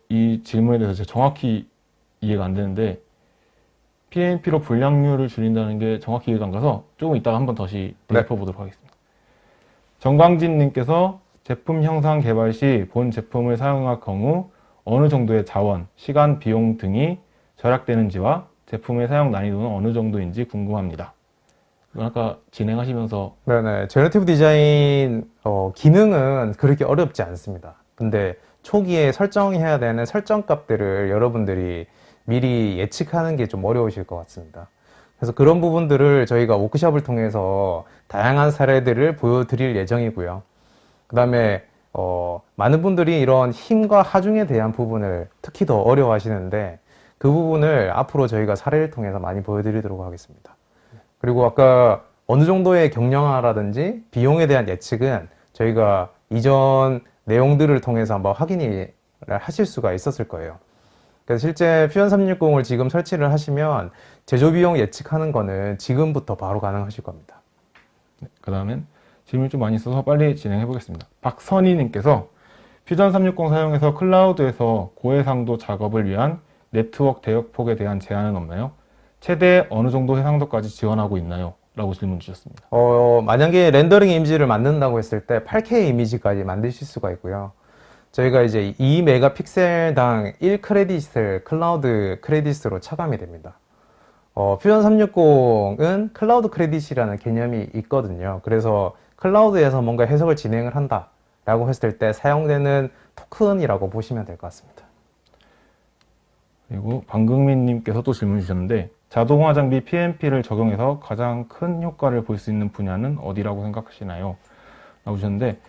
이 질문에 대해서 제가 정확히 이해가 안 되는데 PMP로 불량률을 줄인다는 게 정확히 이해가 안 가서 조금 이따가 한번 다시 되짚어보도록 하겠습니다. 정광진 님께서 제품 형상 개발 시 본 제품을 사용할 경우 어느 정도의 자원, 시간, 비용 등이 절약되는지와 제품의 사용 난이도는 어느 정도인지 궁금합니다. 이건 아까 진행하시면서 네네. 제너티브 디자인 기능은 그렇게 어렵지 않습니다. 근데 초기에 설정해야 되는 설정 값들을 여러분들이 미리 예측하는 게 좀 어려우실 것 같습니다. 그래서 그런 부분들을 저희가 워크숍을 통해서 다양한 사례들을 보여드릴 예정이고요. 그 다음에 많은 분들이 이런 힘과 하중에 대한 부분을 특히 더 어려워하시는데 그 부분을 앞으로 저희가 사례를 통해서 많이 보여드리도록 하겠습니다. 그리고 아까 어느 정도의 경량화라든지 비용에 대한 예측은 저희가 이전 내용들을 통해서 한번 확인을 하실 수가 있었을 거예요. 그래서 실제 퓨전 360을 지금 설치를 하시면 제조 비용 예측하는 거는 지금부터 바로 가능하실 겁니다. 그 다음엔 질문이 좀 많이 있어서 빨리 진행해 보겠습니다. 박선희님께서 퓨전 360 사용해서 클라우드에서 고해상도 작업을 위한 네트워크 대역폭에 대한 제한은 없나요? 최대 어느 정도 해상도까지 지원하고 있나요? 라고 질문 주셨습니다. 만약에 렌더링 이미지를 만든다고 했을 때 8K 이미지까지 만드실 수가 있고요. 저희가 이제 2메가픽셀당 1크레딧을 클라우드 크레딧으로 차감이 됩니다. 퓨전 360은 클라우드 크레딧이라는 개념이 있거든요. 그래서 클라우드에서 뭔가 해석을 진행을 한다 라고 했을 때 사용되는 토큰이라고 보시면 될 것 같습니다. 그리고 방금민님께서 또 질문 주셨는데 자동화 장비 PMP를 적용해서 가장 큰 효과를 볼 수 있는 분야는 어디라고 생각하시나요? 라고 주셨는데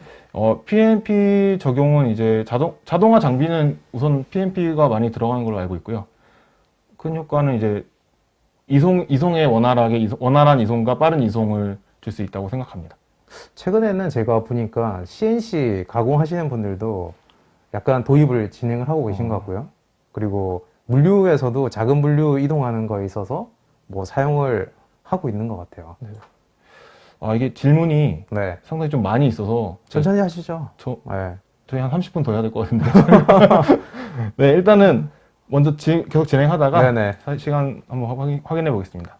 PMP 적용은 이제 자동화 장비는 우선 PMP가 많이 들어가는 걸로 알고 있고요. 큰 효과는 이제 이송에 원활한 이송과 빠른 이송을 줄 수 있다고 생각합니다. 최근에는 제가 보니까 CNC 가공하시는 분들도 약간 도입을 진행을 하고 계신 것 같고요. 그리고 물류에서도 작은 물류 이동하는 거에 있어서 뭐 사용을 하고 있는 것 같아요. 이게 질문이 네. 상당히 좀 많이 있어서 천천히 하시죠. 네. 네. 저희 한 30분 더 해야 될 것 같은데. 네, 일단은 먼저 계속 진행하다가 네네. 시간 한번 확인해 보겠습니다.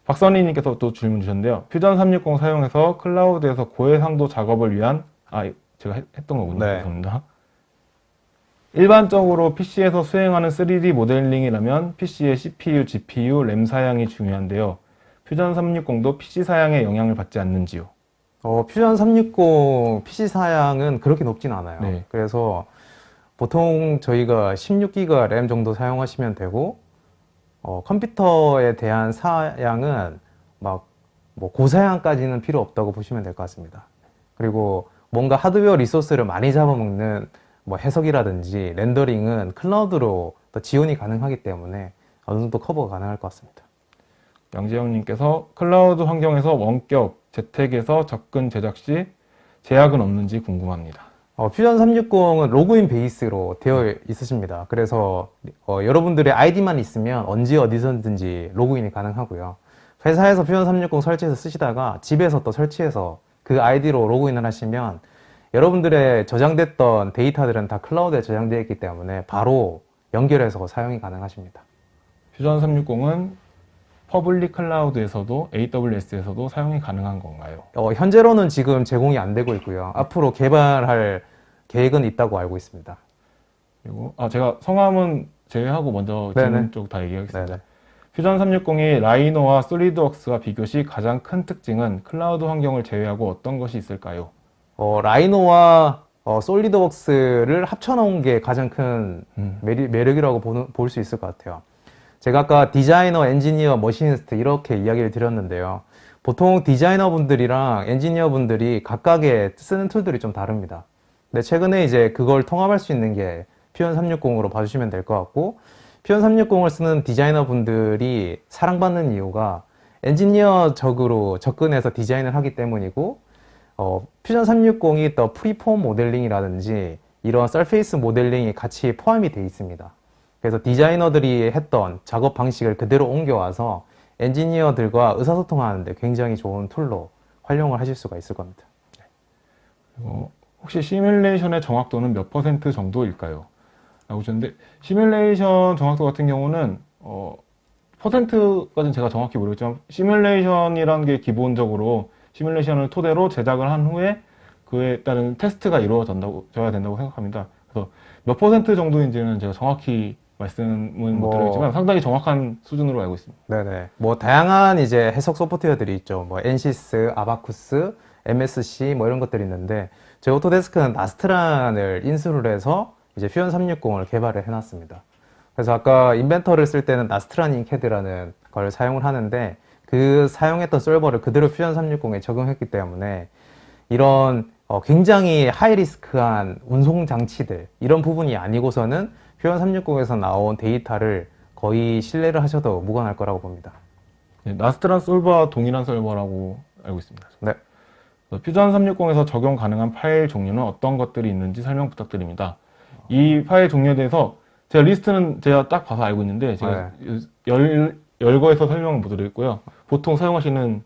박선희님께서 또 질문 주셨는데요. 퓨전 360 사용해서 클라우드에서 고해상도 작업을 위한 제가 했던 거군요. 네. 죄송합니다. 일반적으로 PC에서 수행하는 3D 모델링이라면 PC의 CPU, GPU, 램 사양이 중요한데요. 퓨전 360도 PC 사양에 영향을 받지 않는지요? 퓨전 360 PC 사양은 그렇게 높진 않아요. 네. 그래서 보통 저희가 16기가 램 정도 사용하시면 되고, 컴퓨터에 대한 사양은 막, 뭐, 고사양까지는 필요 없다고 보시면 될 것 같습니다. 그리고 뭔가 하드웨어 리소스를 많이 잡아먹는 뭐 해석이라든지 렌더링은 클라우드로 더 지원이 가능하기 때문에 어느 정도 커버가 가능할 것 같습니다. 양재영님께서 클라우드 환경에서 원격, 재택에서 접근 제작 시 제약은 없는지 궁금합니다. 퓨전 360은 로그인 베이스로 되어 있으십니다. 그래서 여러분들의 아이디만 있으면 언제 어디서든지 로그인이 가능하고요. 회사에서 퓨전 360 설치해서 쓰시다가 집에서 또 설치해서 그 아이디로 로그인을 하시면 여러분들의 저장됐던 데이터들은 다 클라우드에 저장되어 있기 때문에 바로 연결해서 사용이 가능하십니다. 퓨전 360은 퍼블릭 클라우드에서도 AWS에서도 사용이 가능한 건가요? 현재로는 지금 제공이 안 되고 있고요. 앞으로 개발할 계획은 있다고 알고 있습니다. 그리고 제가 성함은 제외하고 먼저 네네. 질문 쪽 다 얘기하겠습니다. 네네. 퓨전 360이 라이노와 솔리드웍스와 비교 시 가장 큰 특징은 클라우드 환경을 제외하고 어떤 것이 있을까요? 라이노와 솔리드웍스를 합쳐놓은 게 가장 큰 매력이라고 볼 수 있을 것 같아요. 제가 아까 디자이너, 엔지니어, 머신리스트 이렇게 이야기를 드렸는데요. 보통 디자이너 분들이랑 엔지니어 분들이 각각의 쓰는 툴들이 좀 다릅니다. 근데 최근에 이제 그걸 통합할 수 있는 게 퓨전 360으로 봐주시면 될 것 같고, 퓨전 360을 쓰는 디자이너 분들이 사랑받는 이유가 엔지니어적으로 접근해서 디자인을 하기 때문이고, 퓨전 360이 또 프리폼 모델링이라든지 이런 서페이스 모델링이 같이 포함이 되어 있습니다. 그래서 디자이너들이 했던 작업 방식을 그대로 옮겨와서 엔지니어들과 의사소통하는데 굉장히 좋은 툴로 활용을 하실 수가 있을 겁니다. 혹시 시뮬레이션의 정확도는 몇 % 정도일까요? 라고 하셨는데, 시뮬레이션 정확도 같은 경우는 퍼센트까지는 제가 정확히 모르겠지만 시뮬레이션이라는 게 기본적으로 시뮬레이션을 토대로 제작을 한 후에 그에 따른 테스트가 이루어져야 된다고 생각합니다. 그래서 몇 % 정도인지는 제가 정확히 말씀은 못 드리겠지만 상당히 정확한 수준으로 알고 있습니다. 네네. 뭐 다양한 이제 해석 소프트웨어들이 있죠. 뭐 엔시스, 아바쿠스, MSC 뭐 이런 것들이 있는데 저희 오토데스크는 나스트란을 인수를 해서 이제 퓨전 360을 개발을 해놨습니다. 그래서 아까 인벤터를 쓸 때는 나스트란 인캐드라는 걸 사용을 하는데 그 사용했던 솔버를 그대로 퓨전 360에 적용했기 때문에 이런 굉장히 하이리스크한 운송 장치들 이런 부분이 아니고서는 퓨전 360에서 나온 데이터를 거의 신뢰를 하셔도 무관할 거라고 봅니다. 네, 나스트란 솔버와 동일한 솔버라고 알고 있습니다. 네. 퓨전 360에서 적용 가능한 파일 종류는 어떤 것들이 있는지 설명 부탁드립니다. 이 파일 종류에 대해서 제가 리스트는 제가 딱 봐서 알고 있는데 제가 열거해서 설명을 못 드리겠고요. 보통 사용하시는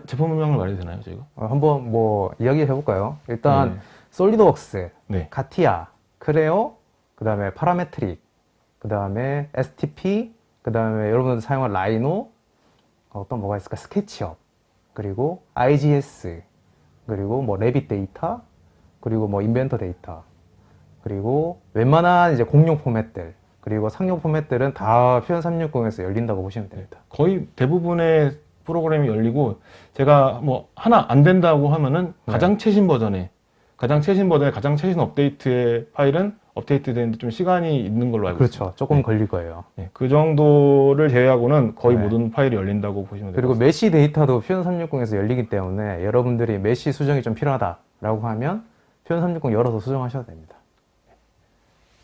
제품명을 말해도 되나요, 저희가? 한번 뭐 이야기 해볼까요? 일단 솔리드웍스, 네. 카티아, 크레오, 그 다음에 파라메트릭, 그 다음에 STP, 그 다음에 여러분들 사용한 라이노, 어떤 뭐가 있을까? 스케치업, 그리고 IGS, 그리고 뭐 레빗 데이터, 그리고 뭐 인벤터 데이터, 그리고 웬만한 이제 공용 포맷들, 그리고 상용 포맷들은 다 퓨전 360에서 열린다고 보시면 됩니다. 거의 대부분의 프로그램이 열리고 제가 뭐 하나 안 된다고 하면은 가장 최신 버전의 가장 최신 버전의 가장 최신 업데이트의 파일은 업데이트 되는데 좀 시간이 있는 걸로 알고 있습니다. 그렇죠. 조금 걸릴 거예요. 네, 그 정도를 제외하고는 거의 네. 모든 파일이 열린다고 보시면 그리고 됩니다. 메시 데이터도 퓨전 360에서 열리기 때문에 여러분들이 메시 수정이 좀 필요하다라고 하면 퓨전 360 열어서 수정하셔도 됩니다.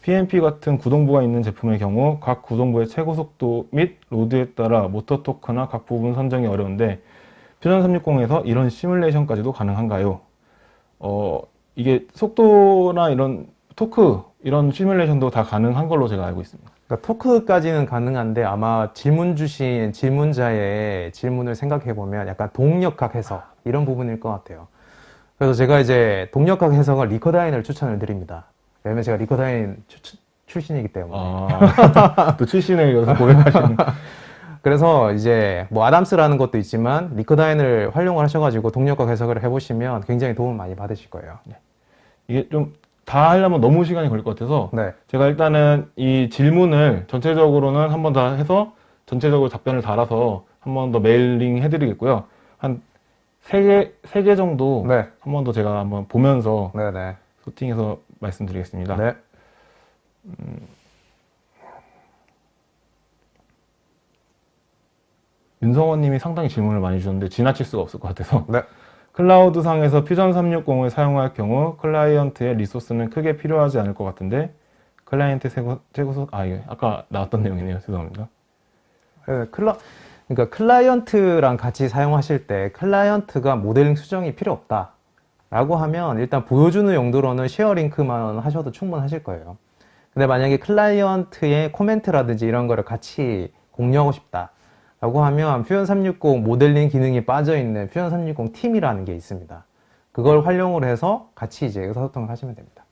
PNP 같은 구동부가 있는 제품의 경우 각 구동부의 최고 속도 및 로드에 따라 모터 토크나 각 부분 선정이 어려운데 퓨전 360에서 이런 시뮬레이션까지도 가능한가요? 이게 속도나 이런 토크 이런 시뮬레이션도 다 가능한 걸로 제가 알고 있습니다. 그러니까 토크까지는 가능한데 아마 질문 주신 질문자의 질문을 생각해 보면 약간 동력학 해석 이런 부분일 것 같아요. 그래서 제가 이제 동력학 해석은 리커다인을 추천을 드립니다. 왜냐면 제가 리커다인 출신이기 때문에. 또 출신에 이어서 고백하시는. 그래서 이제 뭐 아담스라는 것도 있지만 리커다인을 활용을 하셔가지고 동력학 해석을 해보시면 굉장히 도움 많이 받으실 거예요. 이게 좀 다 하려면 너무 시간이 걸릴 것 같아서 네. 제가 일단은 이 질문을 전체적으로는 한 번 더 해서 전체적으로 답변을 달아서 한 번 더 메일링 해드리겠고요. 한 3개 정도 네. 한 번 더 제가 한번 보면서 네네. 소팅해서 말씀드리겠습니다. 네. 윤성원 님이 상당히 질문을 많이 주셨는데 지나칠 수가 없을 것 같아서 네. 클라우드 상에서 퓨전 360을 사용할 경우 클라이언트의 리소스는 크게 필요하지 않을 것 같은데 클라이언트 최고속 이게 아까 나왔던 내용이네요. 죄송합니다. 네, 그러니까 클라이언트랑 같이 사용하실 때 클라이언트가 모델링 수정이 필요 없다라고 하면 일단 보여주는 용도로는 쉐어 링크만 하셔도 충분하실 거예요. 근데 만약에 클라이언트의 코멘트라든지 이런 거를 같이 공유하고 싶다 라고 하면 퓨전 360 모델링 기능이 빠져있는 퓨전 360 팀이라는 게 있습니다. 그걸 활용을 해서 같이 이제 의사소통을 하시면 됩니다.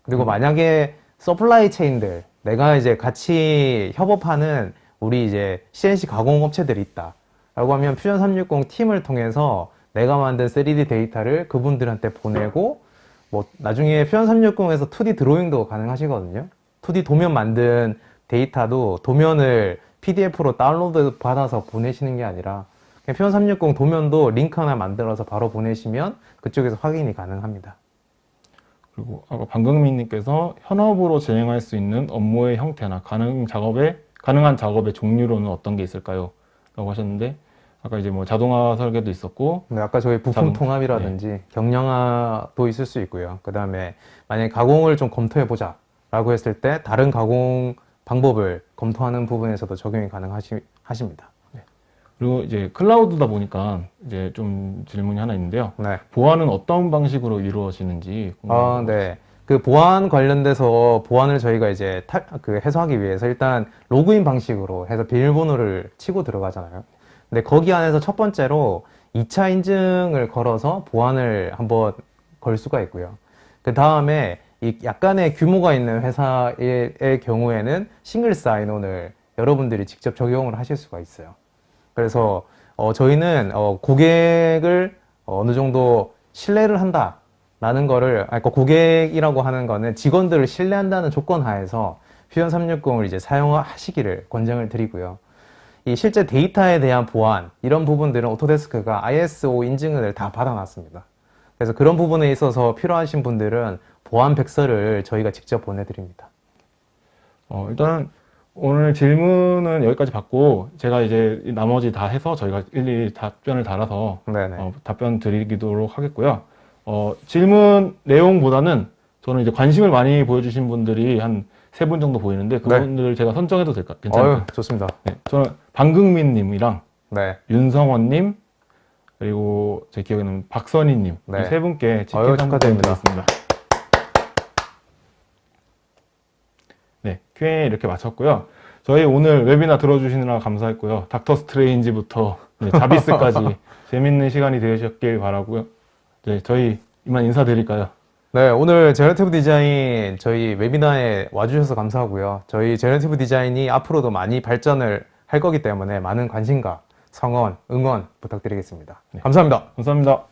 그리고 만약에 서플라이 체인들, 내가 이제 같이 협업하는 우리 이제 CNC 가공 업체들이 있다 라고 하면 퓨전 360 팀을 통해서 내가 만든 3D 데이터를 그분들한테 보내고 뭐 나중에 퓨전 360에서 2D 드로잉도 가능하시거든요. 2D 도면 만든 데이터도 도면을 PDF로 다운로드 받아서 보내시는 게 아니라 그냥 퓨전 360 도면도 링크 하나 만들어서 바로 보내시면 그쪽에서 확인이 가능합니다. 그리고 아까 방금민님께서 현업으로 진행할 수 있는 업무의 형태나 가능한 작업의 종류로는 어떤 게 있을까요? 라고 하셨는데 아까 이제 뭐 자동화 설계도 있었고 네, 아까 저희 부품 통합이라든지 경량화도 있을 수 있고요. 그 다음에 만약에 가공을 좀 검토해 보자 라고 했을 때 다른 가공 방법을 검토하는 부분에서도 적용이 가능하십니다. 그리고 이제 클라우드다 보니까 이제 좀 질문이 하나 있는데요. 네. 보안은 어떤 방식으로 이루어지는지 네. 그 보안 관련돼서 보안을 저희가 이제 해소하기 위해서 일단 로그인 방식으로 해서 비밀번호를 치고 들어가잖아요. 근데 거기 안에서 첫 번째로 2차 인증을 걸어서 보안을 한번 걸 수가 있고요. 그 다음에 이 약간의 규모가 있는 회사의 경우에는 싱글 사인온을 여러분들이 직접 적용을 하실 수가 있어요. 그래서 저희는 고객을 어느 정도 신뢰를 한다라는 거를 그러니까 고객이라고 하는 거는 직원들을 신뢰한다는 조건 하에서 퓨전 360을 이제 사용하시기를 권장을 드리고요. 이 실제 데이터에 대한 보안 이런 부분들은 오토데스크가 ISO 인증을 다 받아놨습니다. 그래서 그런 부분에 있어서 필요하신 분들은 보안 백서를 저희가 직접 보내드립니다. 일단 오늘 질문은 여기까지 받고 제가 이제 나머지 다 해서 저희가 일일이 답변을 달아서 답변 드리도록 하겠고요. 질문 내용보다는 저는 이제 관심을 많이 보여주신 분들이 한 3분 정도 보이는데 그분들 제가 선정해도 될까? 괜찮을까요? 좋습니다. 네, 저는 방금민님이랑 네. 윤성원님 그리고 제 기억에는 박선희님 이 3분께 치킨 상품 드리겠습니다. 네, Q&A 이렇게 마쳤고요. 저희 오늘 웨비나 들어주시느라 감사했고요. 닥터 스트레인지부터 자비스까지 재밌는 시간이 되셨길 바라고요. 네, 저희 이만 인사드릴까요? 네, 오늘 제너티브 디자인 저희 웨비나에 와주셔서 감사하고요. 저희 제너티브 디자인이 앞으로도 많이 발전을 할 거기 때문에 많은 관심과 성원, 응원 부탁드리겠습니다. 감사합니다. 감사합니다.